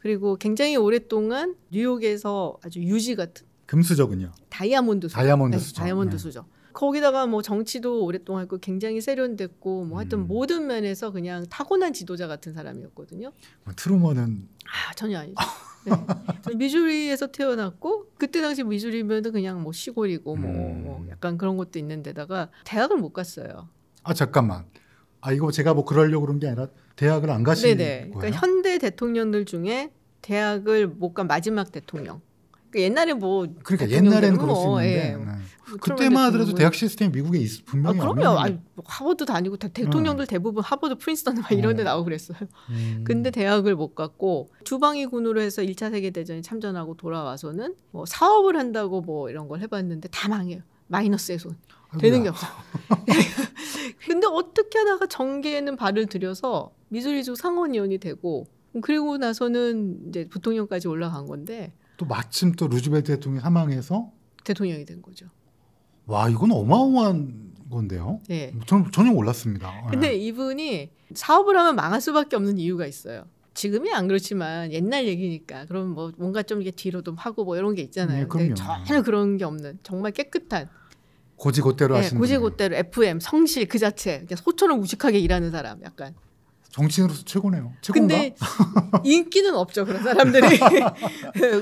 그리고 굉장히 오랫동안 뉴욕에서 아주 유지 같은 금수저군요. 다이아몬드 수저. 다이아몬드 수저. 거기다가 뭐 정치도 오랫동안 했고 굉장히 세련됐고 뭐 하여튼 모든 면에서 그냥 타고난 지도자 같은 사람이었거든요. 트루먼은 전혀 아니죠. 미주리에서 태어났고 그때 당시 미주리면은 그냥 뭐 시골이고 뭐 약간 그런 것도 있는데다가 대학을 못 갔어요. 잠깐만. 이거 제가 뭐 그러려고 그런 게 아니라 대학을 안 가신 거예요? 그러니까 현대 대통령들 중에 대학을 못 간 마지막 대통령. 옛날에 뭐 그러니까 옛날에는 그럴 수 뭐, 있는데 예. 네. 그때만 하더라도 대학 시스템이 미국에 분명히 그럼요. 아니, 하버드 다니고 대통령들 대부분 하버드, 프린스턴 막 이런 데 나오고 그랬어요. 근데 대학을 못 갔고 주방위군으로 해서 1차 세계대전에 참전하고 돌아와서는 뭐 사업을 한다고 뭐 이런 걸 해봤는데 다 망해요. 마이너스의 손. 되는 게 없어. 근데 어떻게 하다가 정계에는 발을 들여서 미주리주 상원의원이 되고 그리고 나서는 이제 부통령까지 올라간 건데 또 마침 또 루즈벨트 대통령이 사망해서 대통령이 된 거죠. 와, 이건 어마어마한 건데요. 네. 저는 전혀 몰랐습니다. 근데 이분이 사업을 하면 망할 수밖에 없는 이유가 있어요. 지금이 안 그렇지만 옛날 얘기니까 그럼 뭐 뭔가 좀 이게 뒤로 좀 하고 뭐 이런 게 있잖아요. 네, 그럼요. 전혀 그런 게 없는 정말 깨끗한 고지고대로 하시는 고지고대로 FM 성실 그 자체 그냥 소처럼 우직하게 일하는 사람 약간. 정치인으로서 최고네요. 최고인가? 근데 인기는 없죠 그런 사람들이.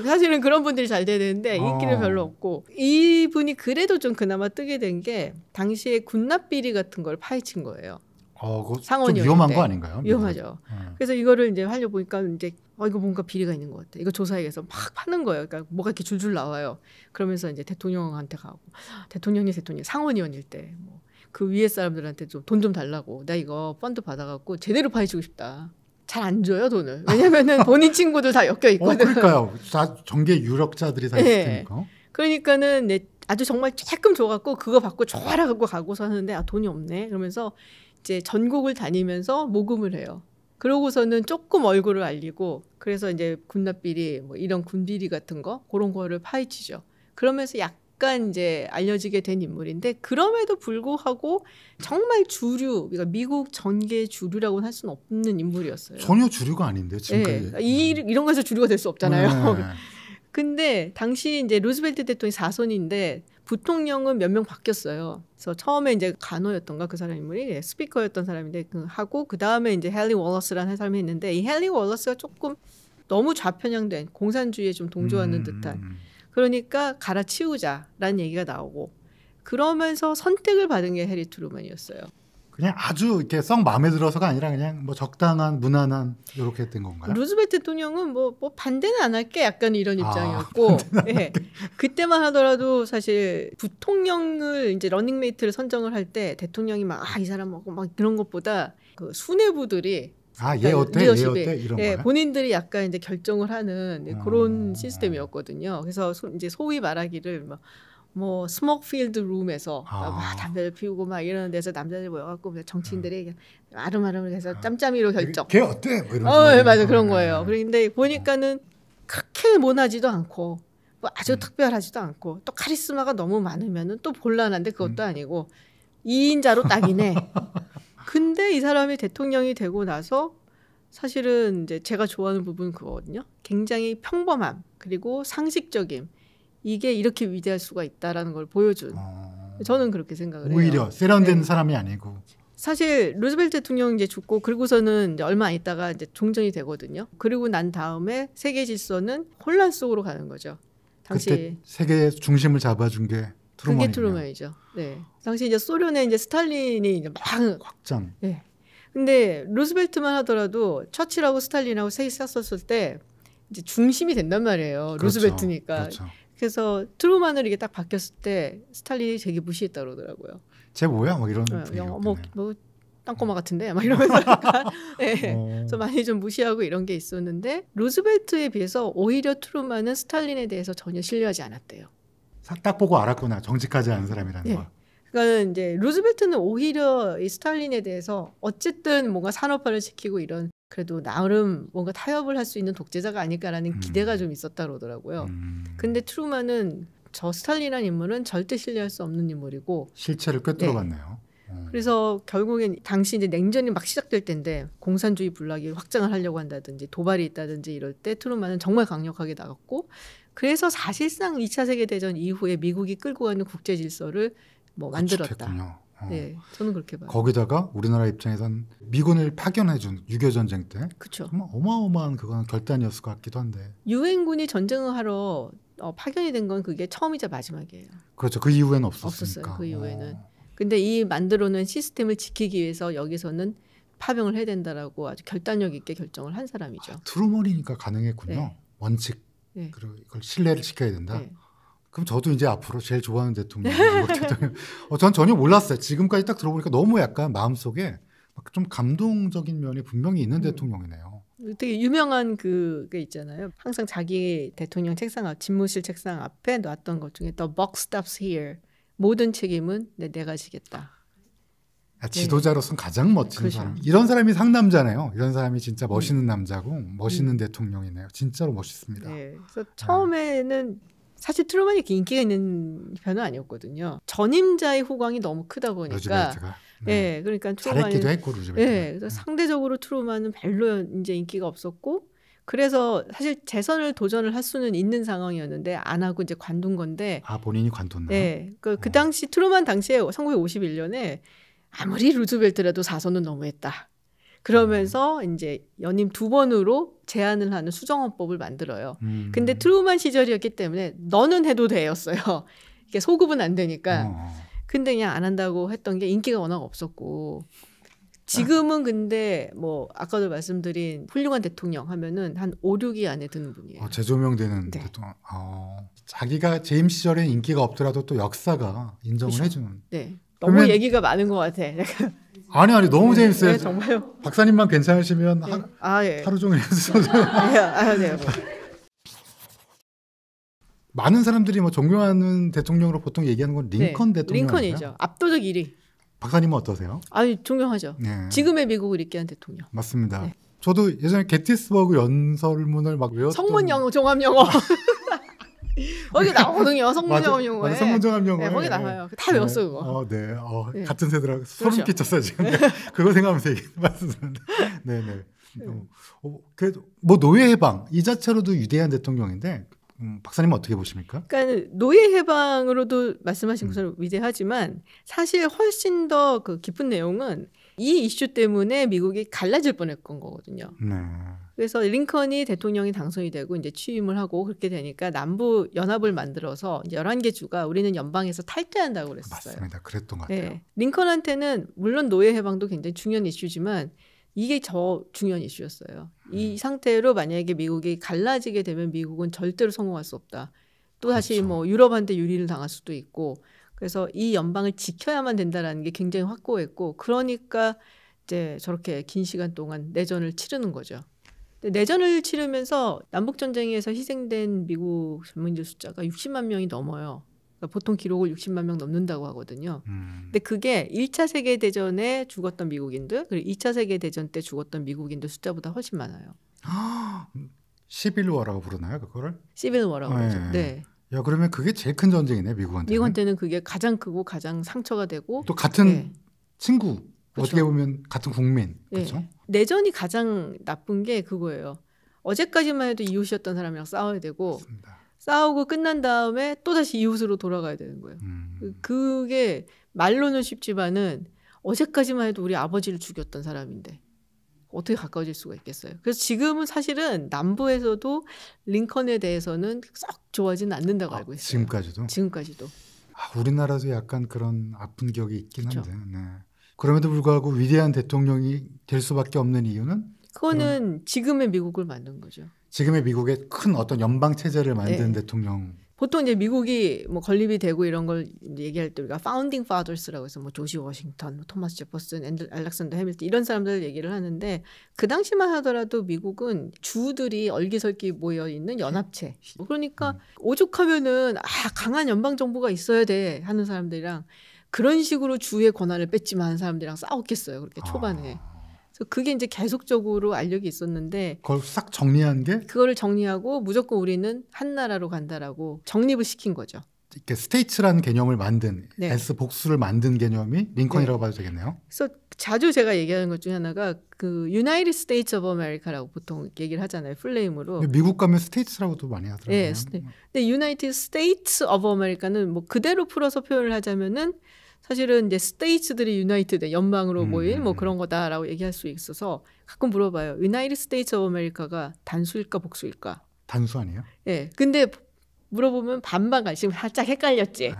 사실은 그런 분들이 잘 되는데 인기는 별로 없고 이분이 그래도 좀 그나마 뜨게 된 게 당시에 군납 비리 같은 걸 파헤친 거예요. 좀 위험한 거 아닌가요? 위험하죠. 그래서 이거를 이제 하려 보니까 이제 이거 뭔가 비리가 있는 것 같아. 이거 조사해서 막 파는 거예요. 그러니까 뭐가 이렇게 줄줄 나와요. 그러면서 이제 대통령한테 가고 대통령 상원의원일 때 뭐. 그 위에 사람들한테 좀 돈 좀 달라고 나 이거 펀드 받아갖고 제대로 파헤치고 싶다. 잘 안 줘요 돈을. 왜냐면은 본인 친구들 다 엮여 있거든. 그러니까요. 다 정계 유력자들이 다 있을 테니까. 그러니까는 아주 정말 조금 줘갖고 그거 받고 좋아라 갖고 가고서 하는데 돈이 없네. 그러면서 이제 전국을 다니면서 모금을 해요. 그러고서는 조금 얼굴을 알리고 그래서 이제 군납비리 뭐 이런 군비리 같은 거 그런 거를 파헤치죠. 그러면서 약간 이제 알려지게 된 인물인데 그럼에도 불구하고 정말 주류, 그러니까 미국 전계 주류라고는 할 수는 없는 인물이었어요. 전혀 주류가 아닌데 지금까지. 네. 이런 거에서 주류가 될 수 없잖아요. 네. 근데 당시 이제 루즈벨트 대통령이 4손인데 부통령은 몇 명 바뀌었어요. 그래서 처음에 이제 간호였던가 그 사람 인물이 스피커였던 사람인데 하고 그 다음에 이제 헨리 월러스라는 사람이 있는데 이 헨리 월러스가 조금 너무 좌편향된 공산주의에 좀 동조하는 듯한. 그러니까 갈아치우자라는 얘기가 나오고 그러면서 선택을 받은 게 해리 트루먼이었어요. 그냥 아주 이렇게 썩 마음에 들어서가 아니라 그냥 뭐 적당한 무난한 이렇게 된 건가요? 루즈벨트 대통령은 뭐 반대는 안 할게 약간 이런 입장이었고 네. 그때만 하더라도 사실 부통령을 이제 러닝메이트를 선정을 할 때 대통령이 막 이 사람 막 그런 것보다 그 수뇌부들이 얘 어때? 얘 어때? 이런 거예요? 본인들이 약간 이제 결정을 하는 그런 시스템이었거든요. 그래서 이제 소위 말하기를 뭐 스모크필드 룸에서 막 담배를 피우고 막 이러는 데서 남자들 모여갖고 정치인들이 아름아름을 해서 짬짬이로 결정. 걔 어때? 뭐 이런 맞아 그런 거예요. 그런데 보니까는 그렇게 모나지도 않고 뭐 아주 특별하지도 않고 또 카리스마가 너무 많으면은 또 곤란한데 그것도 아니고 2인자로 딱이네. 근데 이 사람이 대통령이 되고 나서 사실은 이제 제가 좋아하는 부분은 그거거든요. 굉장히 평범함 그리고 상식적임 이게 이렇게 위대할 수가 있다라는 걸 보여준. 저는 그렇게 생각을 해요. 오히려 세련된 사람이 아니고. 사실 루즈벨트 대통령 이제 죽고 그리고서는 이제 얼마 안 있다가 이제 종전이 되거든요. 그리고 난 다음에 세계 질서는 혼란 속으로 가는 거죠. 당시 그때 세계 중심을 잡아준 게 트루먼이군요. 그게 트루먼이죠. 네. 당시 이제 소련의 이제 스탈린이 이제 막 확장. 네. 근데 루즈벨트만 하더라도 처칠하고 스탈린하고 셋이 쌌었을 때 이제 중심이 된단 말이에요. 그렇죠. 루즈벨트니까. 그렇죠. 그래서 트루먼을 이게 딱 바뀌었을 때 스탈린이 되게 무시했다 그러더라고요. 쟤 뭐야? 막 이런. 뭐 땅꼬마 같은데 막 이러면서 네. 그래서 많이 좀 무시하고 이런 게 있었는데 루즈벨트에 비해서 오히려 트루먼은 스탈린에 대해서 전혀 신뢰하지 않았대요. 딱 보고 알았구나. 정직하지 않은 사람이라는 거. 그러니까 이제 루즈벨트는 오히려 이 스탈린에 대해서 어쨌든 뭔가 산업화를 시키고 이런 그래도 나름 뭔가 타협을 할 수 있는 독재자가 아닐까라는 기대가 좀 있었다 그러더라고요. 근데 트루먼은 저 스탈린이라는 인물은 절대 신뢰할 수 없는 인물이고 실체를 꿰뚫어봤네요. 그래서 결국엔 당시 이제 냉전이 막 시작될 때인데 공산주의 군락이 확장을 하려고 한다든지 도발이 있다든지 이럴 때 트루먼은 정말 강력하게 나갔고 그래서 사실상 2차 세계대전 이후에 미국이 끌고 가는 국제 질서를 뭐 만들었다. 네, 저는 그렇게 봐요. 거기다가 우리나라 입장에선 미군을 파견해준 6.25 전쟁 때 그쵸. 정말 어마어마한 그건 결단이었을 것 같기도 한데 유엔군이 전쟁을 하러 파견이 된 건 그게 처음이자 마지막이에요. 그렇죠. 그 이후에는 없었으니까. 없었어요. 그 이후에는. 근데 이 만들어놓은 시스템을 지키기 위해서 여기서는 파병을 해야 된다라고 아주 결단력 있게 결정을 한 사람이죠. 트루먼이니까 가능했군요. 네. 원칙. 네. 그리고 이걸 신뢰를 시켜야 된다. 네. 그럼 저도 이제 앞으로 제일 좋아하는 대통령이 전 전혀 몰랐어요. 지금까지 딱 들어보니까 너무 약간 마음속에 좀 감동적인 면이 분명히 있는 대통령이네요. 되게 유명한 그게 있잖아요. 항상 자기 대통령 책상 앞, 집무실 책상 앞에 놨던 것 중에 The buck stops here. 모든 책임은 내가 지겠다. 지도자로서는 가장 멋진 그렇죠. 사람. 이런 사람이 상남자네요. 이런 사람이 진짜 멋있는 남자고 멋있는 대통령이네요. 진짜로 멋있습니다. 네. 그래서 처음에는 사실 트루먼이 인기가 있는 편은 아니었거든요. 전임자의 호강이 너무 크다 보니까. 루즈벨트가. 네, 그러니까 트루먼이 잘했기도 했고 루즈벨트가. 네, 그래서 상대적으로 트루먼은 별로 이제 인기가 없었고, 그래서 사실 재선을 도전을 할 수는 있는 상황이었는데 안 하고 이제 관둔 건데. 본인이 관뒀나요? 네, 그 당시 트루먼 당시에 1951년에 아무리 루즈벨트라도 4선은 너무했다. 그러면서 이제 연임 2번으로 제안을 하는 수정헌법을 만들어요. 근데 트루먼 시절이었기 때문에 너는 해도 돼였어요. 이게 소급은 안 되니까. 근데 그냥 안 한다고 했던 게 인기가 워낙 없었고. 지금은 근데 뭐 아까도 말씀드린 훌륭한 대통령 하면은 한 5, 6위 안에 드는 분이에요. 재조명되는 네. 대통령. 자기가 재임 시절에 인기가 없더라도 또 역사가 인정을 그렇죠. 해주는. 네. 너무 그러면, 얘기가 많은 것 같아. 아니 너무 재밌어요. 네, 정말요. 박사님만 괜찮으시면 네. 예. 하루 종일 해서 네. 많은 사람들이 뭐 존경하는 대통령으로 보통 얘기하는 건 링컨 대통령이에요. 링컨이죠. 압도적 1위. 박사님은 어떠세요? 아니 존경하죠. 네. 지금의 미국을 있게 한 대통령. 맞습니다. 네. 저도 예전에 게티스버그 연설문을 막 외웠던 성문 영어, 종합 영어. 거기 나오거든요. 성문 종합 영어에. 성문 종합 영어에. 네, 거기 나와요. 다 외웠어 그거. 네. 같은 세대라고 소름 그렇죠. 끼쳤어요 지금. 그거 생각하면서 말씀드렸는데. 네네. 그래도 뭐 노예 해방 이 자체로도 위대한 대통령인데 박사님은 어떻게 보십니까? 그러니까 노예 해방으로도 말씀하신 것처럼 위대하지만 사실 훨씬 더 그 깊은 내용은 이 이슈 때문에 미국이 갈라질 뻔했던 거거든요. 네. 그래서 링컨이 대통령이 당선이 되고 이제 취임을 하고 그렇게 되니까 남부 연합을 만들어서 이제 11개 주가 우리는 연방에서 탈퇴한다고 그랬어요. 맞습니다. 그랬던 것 같아요. 네. 링컨한테는 물론 노예 해방도 굉장히 중요한 이슈지만 이게 더 중요한 이슈였어요. 이 상태로 만약에 미국이 갈라지게 되면 미국은 절대로 성공할 수 없다. 또 다시 그렇죠. 뭐 유럽한테 유리를 당할 수도 있고 그래서 이 연방을 지켜야만 된다라는 게 굉장히 확고했고 그러니까 이제 저렇게 긴 시간 동안 내전을 치르는 거죠. 근데 내전을 치르면서 남북전쟁에서 희생된 미국 전민들 숫자가 60만 명이 넘어요. 그러니까 보통 기록을 60만 명 넘는다고 하거든요. 근데 그게 1차 세계대전에 죽었던 미국인들 그리고 2차 세계대전 때 죽었던 미국인들 숫자보다 훨씬 많아요. 11월이라고 부르나요 그거를? 시빌워라고 그러죠. 네. 야 그러면 그게 제일 큰 전쟁이네 미국한테는. 미국한테는 그게 가장 크고 가장 상처가 되고 또 같은 네. 친구 그렇죠. 어떻게 보면 같은 국민 그렇죠? 네. 내전이 가장 나쁜 게 그거예요. 어제까지만 해도 이웃이었던 사람이랑 싸워야 되고 맞습니다. 싸우고 끝난 다음에 또다시 이웃으로 돌아가야 되는 거예요. 그게 말로는 쉽지만은 어제까지만 해도 우리 아버지를 죽였던 사람인데 어떻게 가까워질 수가 있겠어요. 그래서 지금은 사실은 남부에서도 링컨에 대해서는 썩 좋아하지는 않는다고 알고 있어요. 지금까지도. 우리나라도 약간 그런 아픈 기억이 있긴 그렇죠. 한데 네. 그럼에도 불구하고 위대한 대통령이 될 수밖에 없는 이유는 그거는 지금의 미국을 만든 거죠. 지금의 미국의 큰 어떤 연방 체제를 만든 네. 대통령. 보통 이제 미국이 뭐 건립이 되고 이런 걸 얘기할 때 우리가 파운딩 파더스라고 해서 뭐 조지 워싱턴, 토마스 제퍼슨, 알렉산더 해밀턴 이런 사람들 얘기를 하는데 그 당시만 하더라도 미국은 주들이 얼기설기 모여 있는 연합체. 그러니까 오죽하면은 강한 연방 정부가 있어야 돼 하는 사람들이랑 그런 식으로 주의 권한을 뺏지만 하는 사람들이랑 싸웠겠어요. 그렇게 초반에. 그래서 그게 이제 계속적으로 알력이 있었는데 그걸 싹 정리한 게 그거를 정리하고 무조건 우리는 한 나라로 간다라고 정립을 시킨 거죠. 이렇게 스테이츠라는 개념을 만든 네. S 복수를 만든 개념이 링컨이라고 네. 봐도 되겠네요. 그래서 자주 제가 얘기하는 것 중에 하나가 그 United States of America라고 보통 얘기를 하잖아요. 풀네임으로. 미국 가면 스테이츠라고도 많이 하더라고요. 네, 근데 United States of America는 뭐 그대로 풀어서 표현을 하자면은 사실은 이제 스테이츠들이 유나이티드 연방으로 모인 뭐 그런 거다라고 얘기할 수 있어서 가끔 물어봐요. United States of America가 단수일까 복수일까? 단수 아니에요? 네, 근데 물어보면 반반 갈 지금 살짝 헷갈렸지.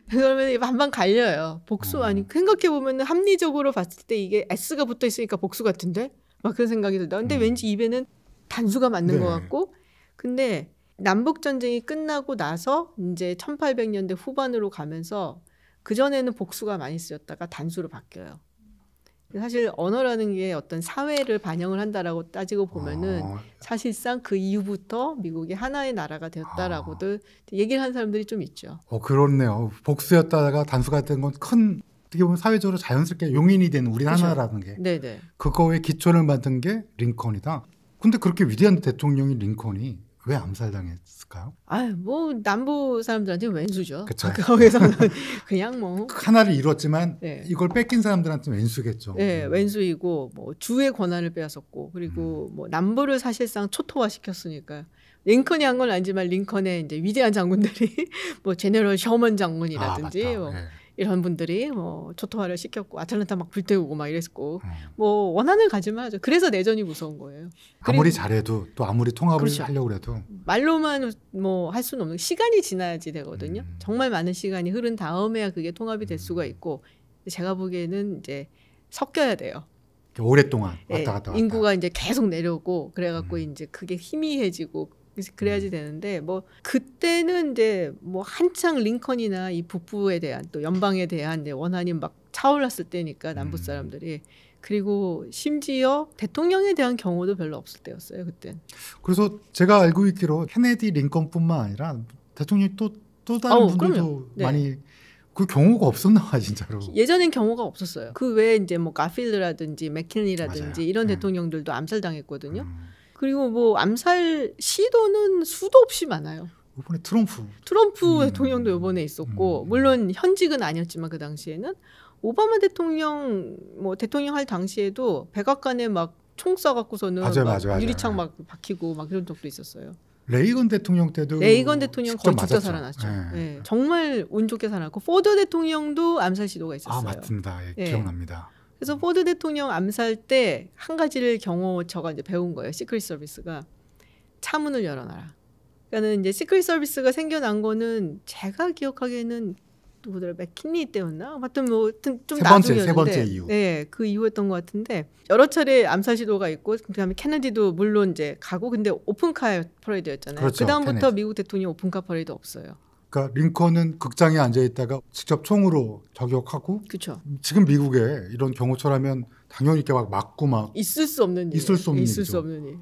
그러면 반반 갈려요. 복수 아니 생각해 보면 합리적으로 봤을 때 이게 S가 붙어 있으니까 복수 같은데 막 그런 생각이 들다. 근데 왠지 입에는 단수가 맞는 것 같고 근데 남북 전쟁이 끝나고 나서 이제 1800년대 후반으로 가면서 그 전에는 복수가 많이 쓰였다가 단수로 바뀌어요. 사실 언어라는 게 어떤 사회를 반영을 한다라고 따지고 보면은 사실상 그 이후부터 미국이 하나의 나라가 되었다라고도 얘기를 하는 사람들이 좀 있죠. 그렇네요. 복수였다가 단수가 된 건 큰 어떻게 보면 사회적으로 자연스럽게 용인이 되는 우리 그렇죠. 하나라는 게 네네. 그거에 기초를 만든 게 링컨이다. 근데 그렇게 위대한 대통령인 링컨이 왜 암살당했을까요? 뭐 남부 사람들한테 왼수죠. 그쵸. 거기서는 그냥 뭐 하나를 이뤘지만 네. 이걸 뺏긴 사람들한테 왼수겠죠. 네, 왼수이고 뭐 주의 권한을 빼앗았고 그리고 뭐 남부를 사실상 초토화시켰으니까 링컨이 한 건 아니지만 링컨의 이제 위대한 장군들이 뭐 제너럴 셔먼 장군이라든지 뭐 네. 이런 분들이 뭐 초토화를 시켰고 아틀란타 막 불태우고 막 이랬고 뭐 원한을 가지만 하죠. 그래서 내전이 무서운 거예요. 아무리 잘해도 또 아무리 통합을 그렇죠. 하려고 해도 말로만 뭐 할 수는 없는 시간이 지나야지 되거든요. 정말 많은 시간이 흐른 다음에야 그게 통합이 될 수가 있고 제가 보기에는 이제 섞여야 돼요. 오랫동안 왔다 갔다 인구가 이제 계속 내려오고 그래갖고 이제 그게 희미해지고 그래야지 되는데 뭐 그때는 이제 뭐 한창 링컨이나 이 북부에 대한 또 연방에 대한 이제 원한이 막 차올랐을 때니까 남부 사람들이 그리고 심지어 대통령에 대한 경우도 별로 없을 때였어요 그때. 그래서 제가 알고 있기로 케네디 링컨뿐만 아니라 대통령이 또 다른 분들도 네. 많이 그 경우가 없었나 봐요 진짜로. 예전엔 경우가 없었어요. 그 외에 이제 뭐 가필드라든지 맥킨리라든지 맞아요. 이런 대통령들도 암살당했거든요. 그리고 뭐 암살 시도는 수도 없이 많아요. 이번에 트럼프 대통령도 이번에 있었고 물론 현직은 아니었지만 그 당시에는 오바마 대통령 뭐 대통령 할 당시에도 백악관에 막 총 쏴갖고서는 맞아요. 유리창 막 박히고 막 그런 적도 있었어요. 레이건 대통령 때도 레이건 대통령 거의 직접 죽다 살아났죠. 네. 정말 운 좋게 살아났고 포드 대통령도 암살 시도가 있었어요. 맞습니다. 기억납니다. 그래서 포드 대통령 암살 때 한 가지를 경호처가 이제 배운 거예요. 시크릿 서비스가 차문을 열어놔라. 그러니까는 이제 시크릿 서비스가 생겨난 거는 제가 기억하기에는 누구더라 맥킨리 때였나? 하여튼 뭐 좀 나중이었는데 세 번째 이후. 네, 그 이후였던 것 같은데 여러 차례 암살 시도가 있고 그다음에 케네디도 물론 이제 가고 근데 오픈카 퍼레이드였잖아요. 그렇죠, 그다음부터 케네디. 미국 대통령 오픈카 퍼레이드 없어요. 그러니까 링컨은 극장에 앉아 있다가 직접 총으로 저격하고 그렇죠. 지금 미국에 이런 경호처라면 당연히 이렇게 막 맞고 막 있을 수 없는 일. 있을 수 없는 있을 일이죠. 수 없는 일.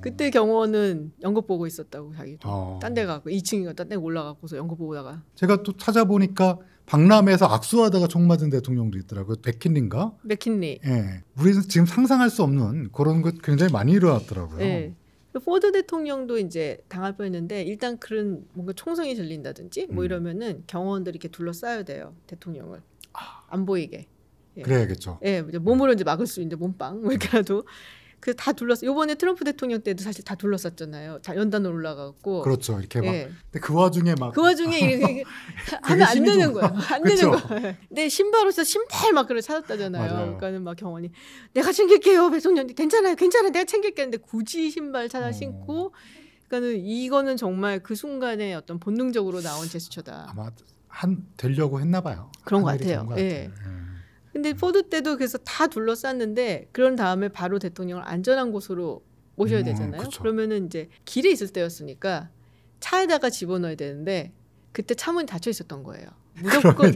그때 경호원은 연극 보고 있었다고 자기도. 딴 데 가고 2층인가 딴 데 올라가고서 연극 보다가. 제가 또 찾아보니까 박람회에서 악수하다가 총 맞은 대통령도 있더라고요. 맥킨리인가? 맥킨리. 예. 우리는 지금 상상할 수 없는 그런 것 굉장히 많이 일어났더라고요. 네. 포드 대통령도 이제 당할 뻔했는데 일단 그런 뭔가 총성이 들린다든지 뭐 이러면은 경호원들이 이렇게 둘러싸야 돼요 대통령을 안 보이게. 예. 그래야겠죠. 예, 이제 몸으로 이제 막을 수 있는데 몸빵 뭐 이렇게라도 그래서 다 둘러싸. 이번에 트럼프 대통령 때도 사실 다 둘러쌌잖아요. 연단으로 올라가고. 그렇죠. 이렇게 막. 예. 근데 그 와중에 이렇게 하면 안 되는 거야. 안 그쵸? 되는 거야. 근데 신발로서 신발 막 그걸 찾았다잖아요. 맞아요. 그러니까는 막 경원이 내가 챙길게요, 대통령님. 괜찮아요, 내가 챙길게. 근데 굳이 신발 찾아 신고. 그러니까는 이거는 정말 그 순간에 어떤 본능적으로 나온 제스처다. 아마 되려고 했나 봐요. 그런 것 같아요. 예. 근데 포드 때도 그래서 다 둘러쌌는데 그런 다음에 바로 대통령을 안전한 곳으로 모셔야 되잖아요. 그쵸. 그러면은 이제 길에 있을 때였으니까 차에다가 집어넣어야 되는데 그때 차문이 닫혀 있었던 거예요. 무조건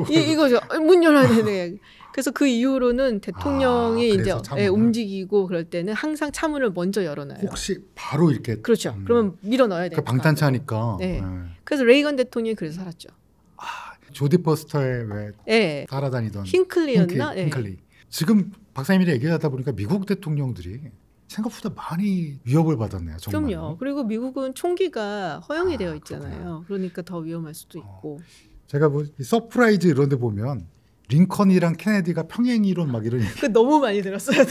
이거죠. 문 열어야 되네. 그래서 그 이후로는 대통령이 이제 움직이고 그럴 때는 항상 차문을 먼저 열어놔요. 혹시 바로 이렇게 그렇죠. 그러면 밀어 넣어야 돼요. 방탄차니까. 네. 그래서 레이건 대통령이 그래서 살았죠. 조디 포스터에 왜 따라다니던 힌클리였나? 힌클리. 지금 박사님이 얘기하다 보니까 미국 대통령들이 생각보다 많이 위협을 받았네요. 정말. 그럼요. 그리고 미국은 총기가 허용이 되어 있잖아요. 그러니까 더 위험할 수도 있고. 제가 뭐 서프라이즈 이런 데 보면 링컨이랑 케네디가 평행이론 막 이런 그 너무 많이 들었어요.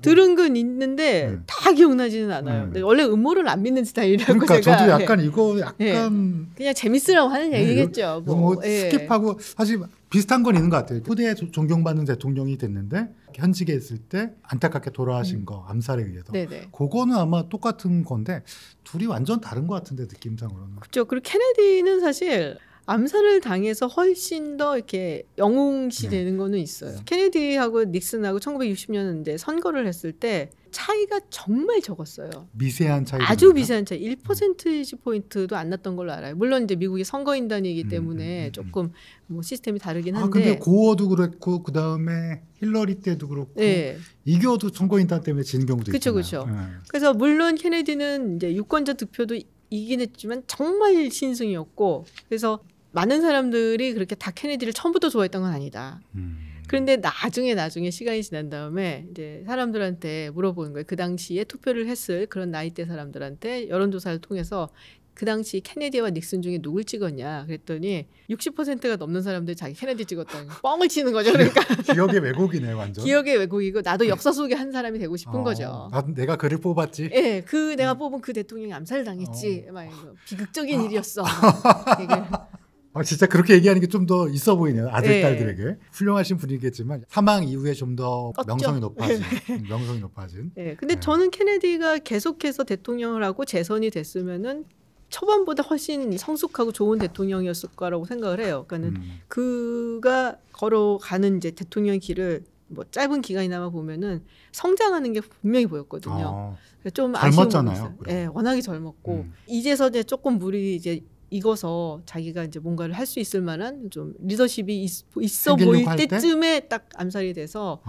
들은 건 있는데 다 기억나지는 않아요. 근데 원래 음모를 안 믿는 스타일이라고 그러니까 제가. 저도 약간 이거 그냥 재밌으라고 하는 얘기겠죠. 뭐 스킵하고 사실 비슷한 건 있는 것 같아요. 후대에 존경받는 대통령이 됐는데 현직에 있을 때 안타깝게 돌아가신 거 암살에 의해서. 네네. 그거는 아마 똑같은 건데 둘이 완전 다른 것 같은데 느낌상으로는. 그렇죠. 그리고 케네디는 사실 암살을 당해서 훨씬 더 이렇게 영웅시 되는 거는 있어요. 케네디하고 닉슨하고 1960년대 선거를 했을 때 차이가 정말 적었어요. 미세한 차이. 아주 미세한 차이. 1%지 포인트도 안 났던 걸로 알아요. 물론 이제 미국이 선거인단이기 때문에 조금 뭐 시스템이 다르긴 한데. 근데 고어도 그랬고 그 다음에 힐러리 때도 그렇고 네. 이겨도 선거인단 때문에 지는 경우도 있잖아요. 그렇죠. 그래서 물론 케네디는 이제 유권자 득표도 이긴 했지만 정말 신승이었고 그래서 많은 사람들이 그렇게 다 케네디를 처음부터 좋아했던 건 아니다. 그런데 나중에 시간이 지난 다음에 이제 사람들한테 물어보는 거예요. 그 당시에 투표를 했을 그런 나이대 사람들한테 여론조사를 통해서 그 당시 케네디와 닉슨 중에 누굴 찍었냐 그랬더니 60%가 넘는 사람들이 자기 케네디 찍었다는 뻥을 치는 거죠. 그러니까 기억의 왜곡이네 완전. 기억의 왜곡이고 나도 역사 속의 한 사람이 되고 싶은 거죠. 내가 그를 뽑았지. 예, 내가 뽑은 그 대통령이 암살당했지. 막 이거 비극적인 일이었어. 진짜 그렇게 얘기하는 게 좀 더 있어 보이네요. 아들, 네. 딸들에게. 훌륭하신 분이겠지만 사망 이후에 좀 더 명성이 높아진. 명성이 높아진. 네, 근데 저는 케네디가 계속해서 대통령을 하고 재선이 됐으면은 초반보다 훨씬 성숙하고 좋은 대통령이었을 거라고 생각을 해요. 그러니까는 그가 걸어가는 이제 대통령 길을 뭐 짧은 기간이나마 보면은 성장하는 게 분명히 보였거든요. 좀 젊었잖아요. 네, 워낙에 젊었고 이제서 이제 조금 물이 이제 익어서 자기가 이제 뭔가를 할 수 있을 만한 좀 리더십이 있어 보일 때쯤에 딱 암살이 돼서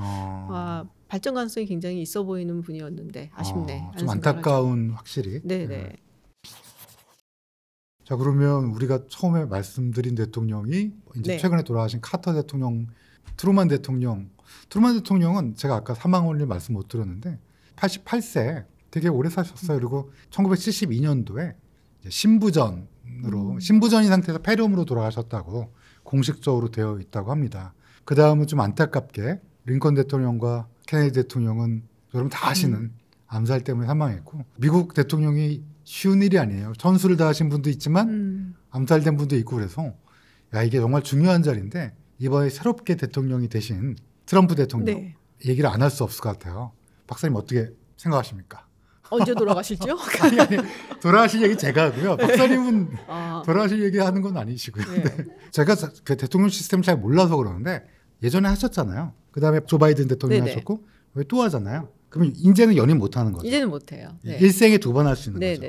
발전 가능성이 굉장히 있어 보이는 분이었는데 아쉽네. 좀 안타까운 확실히. 네네. 자 그러면 우리가 처음에 말씀드린 대통령이 이제 최근에 돌아가신 카터 대통령, 트루만 대통령은 제가 아까 사망 원리 말씀 못 드렸는데 88세 되게 오래 사셨어요. 그리고 1972년도에 신부전인 상태에서 폐렴으로 돌아가셨다고 공식적으로 되어 있다고 합니다. 그 다음은 좀 안타깝게 링컨 대통령과 케네디 대통령은 여러분 다 아시는 암살 때문에 사망했고 미국 대통령이 쉬운 일이 아니에요. 전술을 다하신 분도 있지만 암살된 분도 있고 그래서 이게 정말 중요한 자리인데 이번에 새롭게 대통령이 되신 트럼프 대통령 얘기를 안 할 수 없을 것 같아요. 박사님 어떻게 생각하십니까? 언제 돌아가실지요? 아니 돌아가실 얘기 제가 하고요. 박사님은 돌아가실 얘기 하는 건 아니시고요. 제가 그 대통령 시스템 잘 몰라서 그러는데 예전에 하셨잖아요. 그다음에 조 바이든 대통령 하셨고 왜 또 하잖아요. 그러면 이제는 연임 못 하는 거죠. 이제는 못 해요. 일생에 2번 할 수 있는 거죠.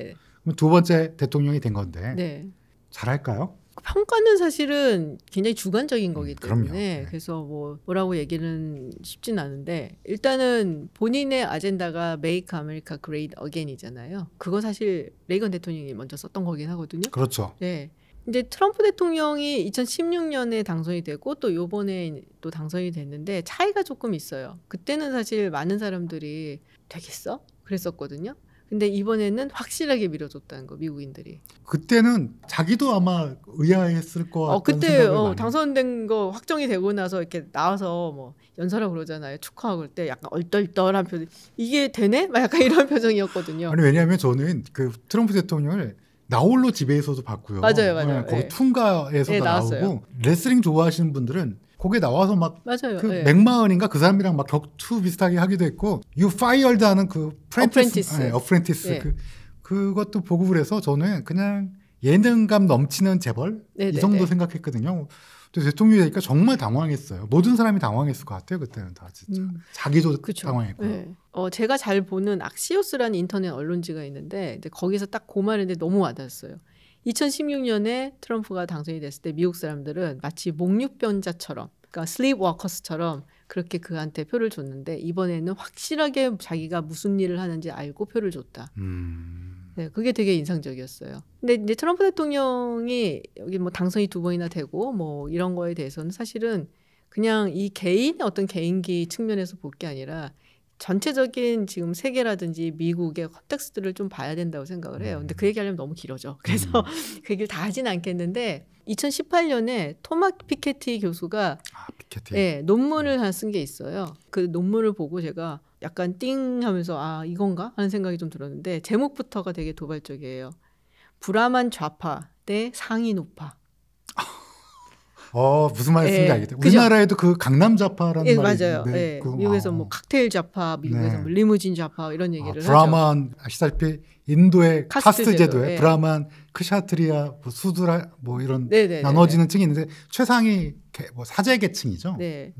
그럼 2번째 대통령이 된 건데 잘할까요? 평가는 사실은 굉장히 주관적인 거기 때문에 그럼요. 그래서 뭐라고 얘기는 쉽진 않은데 일단은 본인의 아젠다가 Make America Great Again이잖아요. 그건 사실 레이건 대통령이 먼저 썼던 거긴 하거든요. 그렇죠. 네. 이제 트럼프 대통령이 2016년에 당선이 되고 또 요번에 또 당선이 됐는데 차이가 조금 있어요. 그때는 사실 많은 사람들이 되겠어? 그랬었거든요. 근데 이번에는 확실하게 밀어줬다는 거 미국인들이. 그때는 자기도 아마 의아했을 것 같다는 그때 생각을 많이 당선된 거 확정이 되고 나서 이렇게 나와서 뭐 연설하고 그러잖아요. 축하하고 그럴 때 약간 얼떨떨한 표정. 이게 되네? 막 약간 이런 표정이었거든요. 아니 왜냐하면 저는 그 트럼프 대통령을 나홀로 집에서도 봤고요. 맞아요. 거기 퉁가에서도 나오고 레슬링 좋아하시는 분들은 거기에 나와서 막 그 맥마은인가 그 사람이랑 막 격투 비슷하게 하기도 했고 You Fired 하는 그 어프렌티스 그것도 보고 그래서 저는 그냥 예능감 넘치는 재벌 이 정도 생각했거든요. 근데 대통령이 되니까 정말 당황했어요. 모든 사람이 당황했을 것 같아요. 그때는 다 진짜. 자기도 당황했고요. 제가 잘 보는 악시오스라는 인터넷 언론지가 있는데 거기서 딱 그 말인데 너무 와닿았어요. 2016년에 트럼프가 당선이 됐을 때 미국 사람들은 마치 목류변자처럼 그러니까 슬립워커스처럼 그렇게 그한테 표를 줬는데 이번에는 확실하게 자기가 무슨 일을 하는지 알고 표를 줬다. 네, 그게 되게 인상적이었어요. 근데 이제 트럼프 대통령이 여기 뭐 당선이 2번이나 되고 뭐 이런 거에 대해서는 사실은 그냥 이 개인의 어떤 개인기 측면에서 볼 게 아니라 전체적인 지금 세계라든지 미국의 컨텍스트를 좀 봐야 된다고 생각을 해요. 근데 그 얘기하려면 너무 길어져. 그래서 그 얘기를 다 하진 않겠는데 2018년에 토마 피케티 교수가 논문을 하나 쓴 게 있어요. 그 논문을 보고 제가 약간 띵 하면서 이건가? 하는 생각이 좀 들었는데 제목부터가 되게 도발적이에요. 불안한 좌파 대 상인 우파. 무슨 말씀인지 알겠다. 우리나라에도 그 강남 좌파라는 말이 맞아요. 있는데 미국에서 뭐 칵테일 좌파, 미국에서 뭐 리무진 좌파 이런 얘기를 하죠. 브라만 아시다시피 인도의 카스트 제도에 브라만 크샤트리아, 뭐 수드라 뭐 이런 네네네네. 나눠지는 층이 있는데 최상위 뭐 사제계층이죠. 네.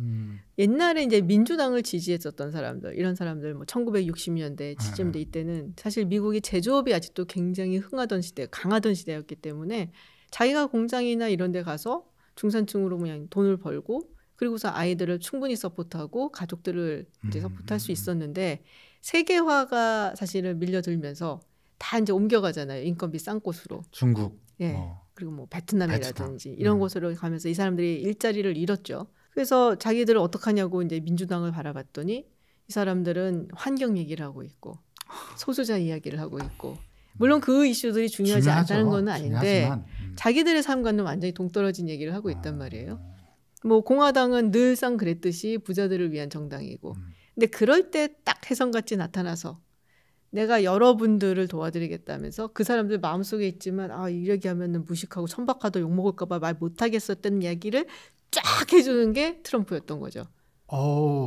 옛날에 이제 민주당을 지지했었던 사람들, 이런 사람들 뭐 1960년대, 70년대 이때는 사실 미국이 제조업이 아직도 굉장히 흥하던 시대, 강하던 시대였기 때문에 자기가 공장이나 이런 데 가서 중산층으로 그냥 돈을 벌고 그리고서 아이들을 충분히 서포트하고 가족들을 이제 서포트할 수 있었는데 세계화가 사실은 밀려들면서 다 이제 옮겨가잖아요. 인건비 싼 곳으로. 중국. 예. 그리고 뭐 베트남이라든지 이런 곳으로 가면서 이 사람들이 일자리를 잃었죠. 그래서 자기들을 어떡하냐고 이제 민주당을 바라봤더니 이 사람들은 환경 얘기를 하고 있고 소수자 이야기를 하고 있고 물론 그 이슈들이 중요하지 않다는 건 아닌데 자기들의 삶과는 완전히 동떨어진 얘기를 하고 있단 말이에요. 뭐 공화당은 늘상 그랬듯이 부자들을 위한 정당이고 근데 그럴 때 딱 혜성같이 나타나서 내가 여러분들을 도와드리겠다면서 그 사람들 마음속에 있지만 아 이렇게 하면은 무식하고 천박하다 욕먹을까 봐 말 못하겠었다는 이야기를 쫙 해주는 게 트럼프였던 거죠.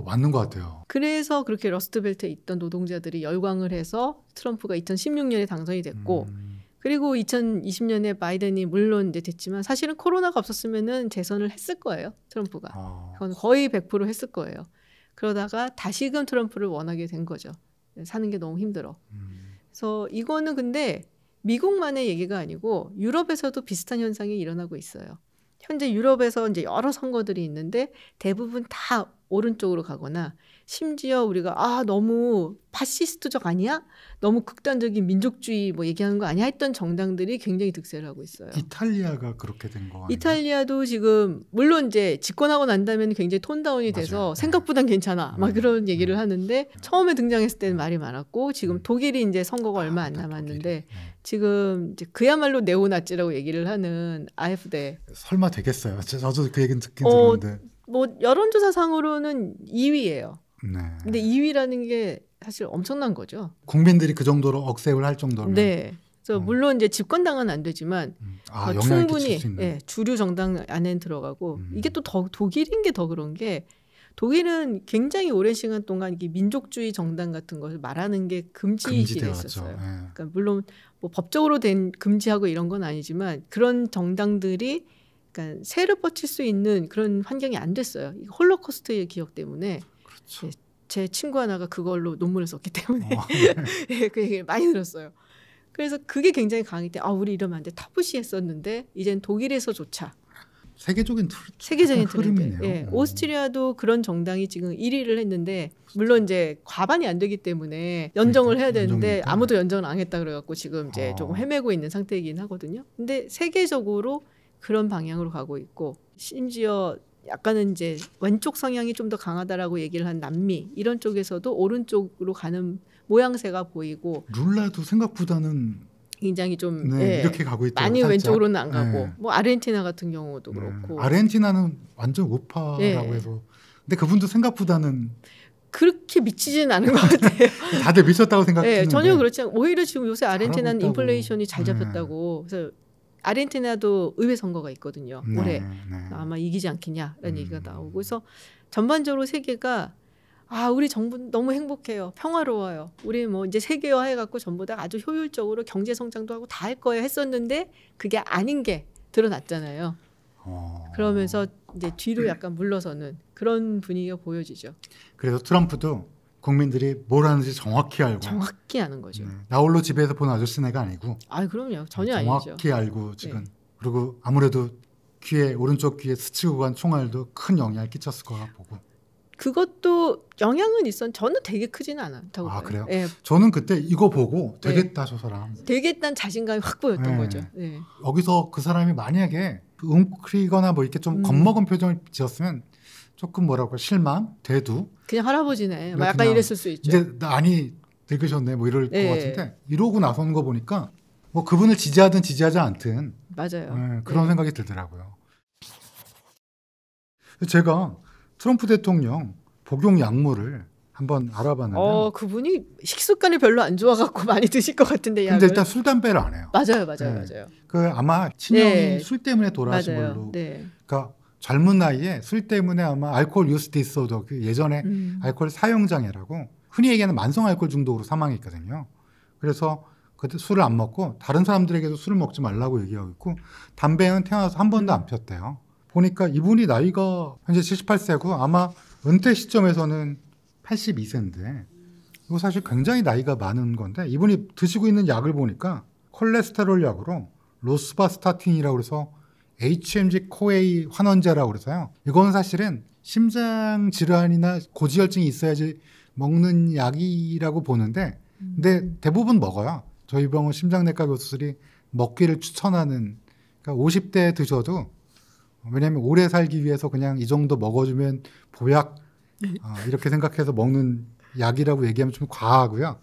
맞는 것 같아요. 그래서 그렇게 러스트벨트에 있던 노동자들이 열광을 해서 트럼프가 2016년에 당선이 됐고 그리고 2020년에 바이든이 물론 이제 됐지만 사실은 코로나가 없었으면은 재선을 했을 거예요. 트럼프가. 그건 거의 100% 했을 거예요. 그러다가 다시금 트럼프를 원하게 된 거죠. 사는 게 너무 힘들어. 그래서 이거는 근데 미국만의 얘기가 아니고 유럽에서도 비슷한 현상이 일어나고 있어요. 현재 유럽에서 이제 여러 선거들이 있는데 대부분 다 오른쪽으로 가거나 심지어 우리가 너무 파시스트적 아니야? 너무 극단적인 민족주의 뭐 얘기하는 거 아니야? 했던 정당들이 굉장히 득세를 하고 있어요. 이탈리아가 그렇게 된 거 아니에요? 이탈리아도 지금 물론 이제 집권하고 난 다음에는 굉장히 톤다운이 돼서 맞아요. 생각보단 괜찮아. 막 그런 얘기를 하는데 처음에 등장했을 때는 말이 많았고 지금 독일이 이제 선거가 얼마 안 남았는데 지금 이제 그야말로 네오나치라고 얘기를 하는 AfD. 설마 되겠어요? 저도 그 얘기는 듣긴 들었는데. 뭐 여론조사상으로는 2위예요. 네. 근데 2위라는 게 사실 엄청난 거죠. 국민들이 그 정도로 억셉을 할 정도면. 네. 그래서 물론 이제 집권당은 안 되지만 충분히 주류 정당 안에 들어가고 이게 또 독일인 게 더 그런 게 독일은 굉장히 오랜 시간 동안 이게 민족주의 정당 같은 것을 말하는 게 금지돼 있었어요. 그러니까 물론 뭐 법적으로 된 금지하고 이런 건 아니지만 그런 정당들이 그러니까 새를 뻗칠 수 있는 그런 환경이 안 됐어요. 홀로코스트의 기억 때문에. 그렇죠. 제 친구 하나가 그걸로 논문을 썼기 때문에 그 얘기를 많이 들었어요. 그래서 그게 굉장히 강하기 때문에 우리 이러면 안 돼. 터부시했었는데 이젠 독일에서조차 세계적인 트렌드. 예, 오스트리아도 그런 정당이 지금 1위를 했는데 물론 이제 과반이 안 되기 때문에 연정을 해야 되는데 아무도 연정을 안 했다 그래갖고 지금 이제 조금 헤매고 있는 상태이긴 하거든요. 근데 세계적으로 그런 방향으로 가고 있고 심지어 약간은 이제 왼쪽 성향이 좀 더 강하다라고 얘기를 한 남미 이런 쪽에서도 오른쪽으로 가는 모양새가 보이고 룰라도 생각보다는 굉장히 좀 이렇게 가고 있죠. 많이 살짝. 왼쪽으로는 안 가고 뭐 아르헨티나 같은 경우도 그렇고 아르헨티나는 완전 우파라고 해서 근데 그분도 생각보다는 그렇게 미치지는 않은 것 같아요. 다들 미쳤다고 생각했는데 전혀 그렇지 않고 오히려 지금 요새 아르헨티나는 인플레이션이 잘 잡혔다고 그래서 아르헨티나도 의회 선거가 있거든요. 올해 아마 이기지 않겠냐라는 얘기가 나오고 그래서 전반적으로 세계가 우리 정부 너무 행복해요. 평화로워요. 우리 뭐 이제 세계화 해갖고 전부 다 아주 효율적으로 경제 성장도 하고 다 할 거예요 했었는데 그게 아닌 게 드러났잖아요. 그러면서 이제 뒤로 약간 물러서는 그런 분위기가 보여지죠. 그래서 트럼프도 국민들이 뭘 하는지 정확히 알고 정확히 아는 거죠. 나홀로 집에서 본 아저씨네가 아니고 그럼요. 전혀 정확히 아니죠. 알고 지금 그리고 아무래도 오른쪽 귀에 스치고 간 총알도 큰 영향을 끼쳤을 거라 보고 그것도 영향은 저는 되게 크지는 않다고 봐요. 그래요? 네. 저는 그때 이거 보고 되겠다 저 사람. 되겠다는 자신감이 확 보였던 거죠. 네. 여기서 그 사람이 만약에 웅크리거나 뭐 이렇게 좀 겁먹은 표정을 지었으면 조금 뭐라고 실망, 대두. 그냥 할아버지네. 막 약간 이랬을 수 있죠. 이제 많이 늙으셨네 뭐 이럴 것 같은데 이러고 나서는 거 보니까 뭐 그분을 지지하든 지지하지 않든 맞아요. 그런 생각이 들더라고요. 제가 트럼프 대통령 복용 약물을 한번 알아봤는데 그분이 식습관이 별로 안 좋아갖고 많이 드실 것 같은데 근데 일단 술 담배를 안 해요. 맞아요. 그 아마 친형이 술 때문에 돌아가신 걸로. 그러니까 젊은 나이에 술 때문에 아마 알코올 유스 디소더 그 예전에 알코올 사용 장애라고 흔히 얘기하는 만성 알코올 중독으로 사망했거든요. 그래서 그때 술을 안 먹고 다른 사람들에게도 술을 먹지 말라고 얘기하고 있고 담배는 태어나서 한 번도 안 폈대요. 보니까 이분이 나이가 현재 78세고 아마 은퇴 시점에서는 82세인데 이거 사실 굉장히 나이가 많은 건데 이분이 드시고 있는 약을 보니까 콜레스테롤 약으로 로스바스타틴이라고 해서 HMG-CoA 환원제라고 그래서요. 이건 사실은 심장 질환이나 고지혈증이 있어야지 먹는 약이라고 보는데 근데 대부분 먹어요. 저희 병원 심장내과 교수들이 먹기를 추천하는 그러니까 50대에 드셔도 왜냐하면 오래 살기 위해서 그냥 이 정도 먹어주면 보약 이렇게 생각해서 먹는 약이라고 얘기하면 좀 과하고요.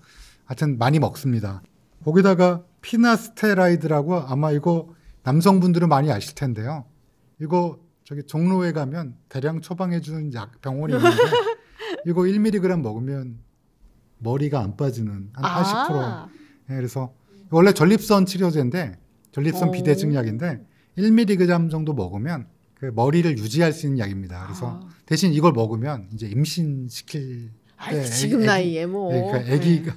하여튼 많이 먹습니다. 거기다가 피나스테라이드라고 아마 이거 남성분들은 많이 아실 텐데요. 이거 저기 종로에 가면 대량 처방해주는 약 병원이 있는데 이거 1mg 먹으면 머리가 안 빠지는 한 80%. 네, 그래서 원래 전립선 치료제인데 전립선 비대증 약인데 1mg 정도 먹으면 그 머리를 유지할 수 있는 약입니다. 그래서 대신 이걸 먹으면 이제 임신시킬 때 지금 나이에 뭐 그러니까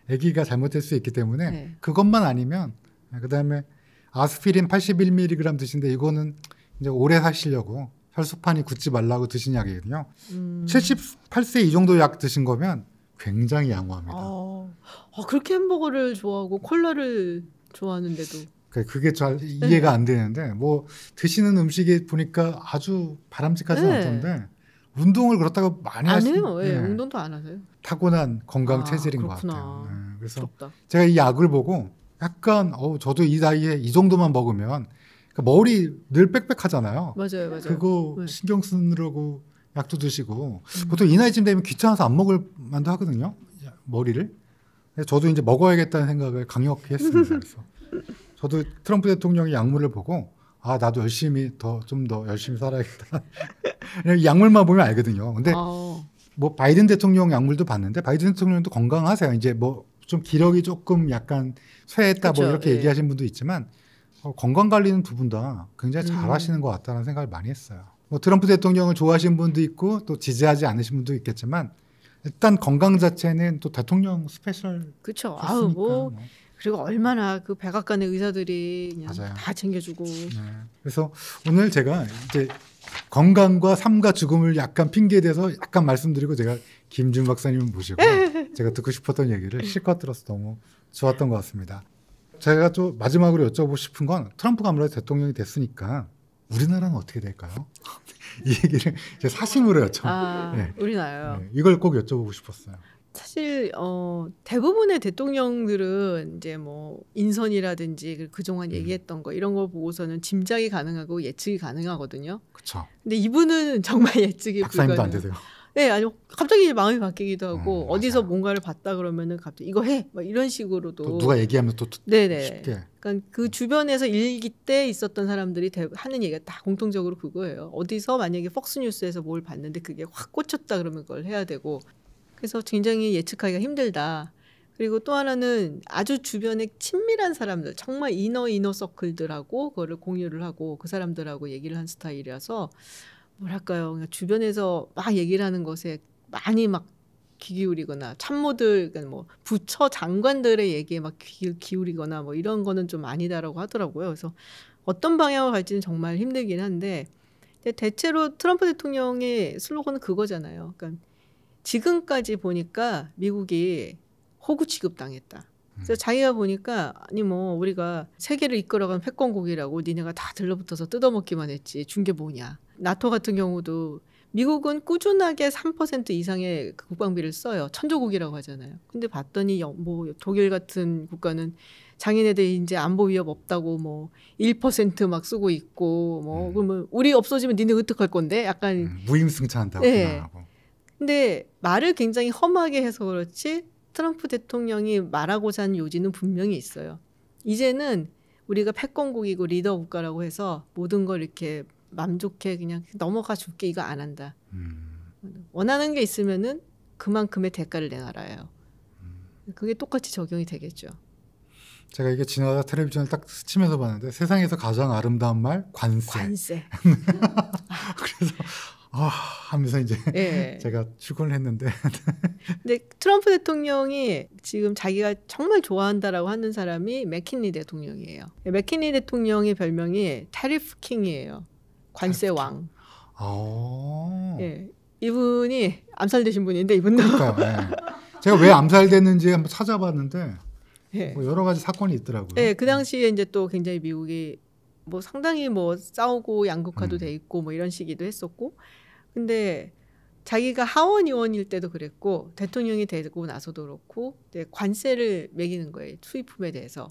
아기가 잘못될 수 있기 때문에 그것만 아니면 그다음에 아스피린 81mg 드신데 이거는 이제 오래 사시려고 혈소판이 굳지 말라고 드신 약이거든요. 78세 이 정도 약 드신 거면 굉장히 양호합니다. 그렇게 햄버거를 좋아하고 콜라를 좋아하는데도 그게 잘 이해가 안 되는데 뭐 드시는 음식이 보니까 아주 바람직하지 않던데 운동을 그렇다고 많이 안 해요. 운동도 안 하세요. 타고난 건강 체질인 그렇구나. 것 같아요. 그래서 부럽다. 제가 이 약을 보고 약간 저도 이 나이에 이 정도만 먹으면 그러니까 머리 늘 빽빽하잖아요. 맞아요. 그거 신경 쓰느라고 약도 드시고 보통 이 나이쯤 되면 귀찮아서 안 먹을 만도 하거든요. 머리를. 저도 이제 먹어야겠다는 생각을 강력히 했습니다. 그래서 저도 트럼프 대통령의 약물을 보고 나도 열심히 좀 더 열심히 살아야겠다. 약물만 보면 알거든요. 근데 뭐 바이든 대통령 약물도 봤는데 바이든 대통령도 건강하세요. 이제 뭐 좀 기력이 조금 약간 쇠했다 뭐 이렇게 얘기하신 분도 있지만 건강 관리는 두 분 다 굉장히 잘하시는 것 같다는 생각을 많이 했어요. 뭐 트럼프 대통령을 좋아하시는 분도 있고 또 지지하지 않으신 분도 있겠지만 일단 건강 자체는 또 대통령 스페셜. 그렇죠. 그리고 얼마나 그 백악관의 의사들이 그냥 맞아요. 다 챙겨주고. 그래서 오늘 제가 이제 건강과 삶과 죽음을 약간 핑계대서 약간 말씀드리고 제가 김준 박사님 모시고 제가 듣고 싶었던 얘기를 실컷 들어서 너무 좋았던 것 같습니다. 제가 또 마지막으로 여쭤보고 싶은 건 트럼프가 아무래도 대통령이 됐으니까 우리나라는 어떻게 될까요? 이 얘기를 제 사심으로 우리나라요. 이걸 꼭 여쭤보고 싶었어요. 사실 대부분의 대통령들은 이제 뭐 인선이라든지 그동안 얘기했던 거 이런 걸 보고서는 짐작이 가능하고 예측이 가능하거든요. 그렇죠. 근데 이분은 정말 예측이 박사님도 안 되세요. 네, 아니 갑자기 마음이 바뀌기도 하고 어디서 맞아요. 뭔가를 봤다 그러면은 갑자기 이거 해, 막 이런 식으로도 또 누가 얘기하면 또 쉽게. 그러니까 그 주변에서 일기 때 있었던 사람들이 하는 얘기가 다 공통적으로 그거예요. 어디서 만약에 폭스뉴스에서 뭘 봤는데 그게 확 꽂혔다 그러면 그걸 해야 되고. 그래서 굉장히 예측하기가 힘들다. 그리고 또 하나는 아주 주변에 친밀한 사람들, 정말 이너 서클들하고 그거를 공유를 하고 그 사람들하고 얘기를 한 스타일이라서 뭐랄까요. 그냥 주변에서 막 얘기를 하는 것에 많이 막 귀 기울이거나 참모들, 그러니까 뭐 부처 장관들의 얘기에 막 귀 기울이거나 뭐 이런 거는 좀 아니다라고 하더라고요. 그래서 어떤 방향으로 갈지는 정말 힘들긴 한데 대체로 트럼프 대통령의 슬로건은 그거잖아요. 그러니까 지금까지 보니까 미국이 호구 취급당했다. 그래서 자기가 보니까 아니 뭐 우리가 세계를 이끌어간 패권국이라고 니네가 다 들러붙어서 뜯어먹기만 했지 준 게 뭐냐. 나토 같은 경우도 미국은 꾸준하게 3% 이상의 국방비를 써요. 천조국이라고 하잖아요. 근데 봤더니 뭐 독일 같은 국가는 자기네들 이제 안보 위협 없다고 뭐 1% 막 쓰고 있고 뭐 그러면 우리 없어지면 니네 어떡할 건데? 약간 무임승차한다고 생각하고. 근데 말을 굉장히 험하게 해서 그렇지 트럼프 대통령이 말하고자 하는 요지는 분명히 있어요. 이제는 우리가 패권국이고 리더 국가라고 해서 모든 걸 이렇게 맘 좋게 그냥 넘어가 줄게 이거 안 한다. 원하는 게 있으면은 그만큼의 대가를 내놔라요. 그게 똑같이 적용이 되겠죠. 제가 이게 지나가다 텔레비전을 딱 스치면서 봤는데 세상에서 가장 아름다운 말 관세. 관세. 그래서 하면서 이제 예. 제가 출근을 했는데. 근데 트럼프 대통령이 지금 자기가 정말 좋아한다라고 하는 사람이 맥킨리 대통령이에요. 맥킨리 대통령의 별명이 타리프 킹이에요. 관세 왕. 예. 이분이 암살되신 분인데 이분도. 그러니까요. 예. 제가 왜 암살됐는지 한번 찾아봤는데 예. 뭐 여러 가지 사건이 있더라고요. 예, 그 당시에 이제 또 굉장히 미국이 뭐 상당히 뭐 싸우고 양극화도 돼 있고 뭐 이런 시기도 했었고, 근데 자기가 하원 의원일 때도 그랬고 대통령이 되고 나서도 그렇고 관세를 매기는 거예요, 수입품에 대해서.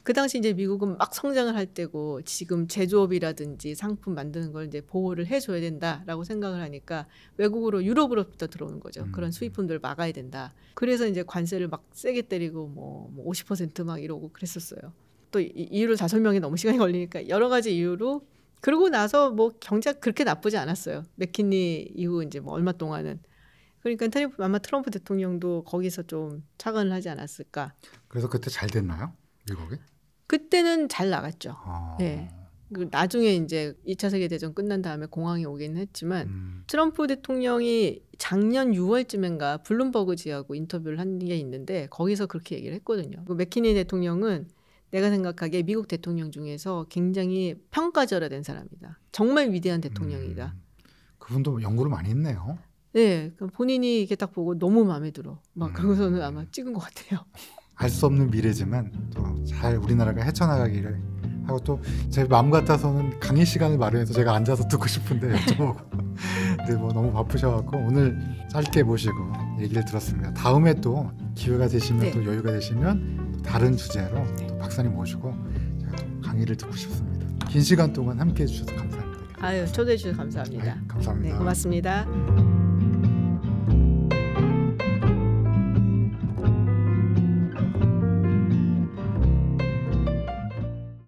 그 당시 이제 미국은 막 성장을 할 때고 지금 제조업이라든지 상품 만드는 걸 이제 보호를 해줘야 된다라고 생각을 하니까 외국으로 유럽으로부터 들어오는 거죠. 그런 수입품들을 막아야 된다. 그래서 이제 관세를 막 세게 때리고 뭐 50% 막 이러고 그랬었어요. 또 이유를 다 설명이 너무 시간이 걸리니까 여러 가지 이유로. 그러고 나서 뭐 경제가 그렇게 나쁘지 않았어요. 맥킨리 이후 이제 뭐 얼마 동안은. 그러니까 아마 트럼프 대통령도 거기서 좀 착안을 하지 않았을까. 그래서 그때 잘 됐나요, 미국이? 그때는 잘 나갔죠. 네. 나중에 이제 2차 세계대전 끝난 다음에 공황이 오긴 했지만 트럼프 대통령이 작년 6월쯤인가 블룸버그지하고 인터뷰를 한 게 있는데 거기서 그렇게 얘기를 했거든요. 맥키니 대통령은 내가 생각하기에 미국 대통령 중에서 굉장히 평가절하된 사람이다. 정말 위대한 대통령이다. 그분도 연구를 많이 했네요. 네. 본인이 이렇게 딱 보고 너무 마음에 들어. 막 그러고서는 아마 찍은 것 같아요. 알 수 없는 미래지만 또 잘 우리나라가 헤쳐나가기를 하고, 또 제 마음 같아서는 강의 시간을 마련해서 제가 앉아서 듣고 싶은데 여쭤보고 근데 뭐 너무 바쁘셔갖고 오늘 짧게 모시고 얘기를 들었습니다. 다음에 또 기회가 되시면 네. 또 여유가 되시면 또 다른 주제로 또 박사님 모시고 제가 또 강의를 듣고 싶습니다. 긴 시간 동안 함께해 주셔서 감사합니다. 아유, 초대해 주셔서 감사합니다. 네, 감사합니다. 네, 고맙습니다.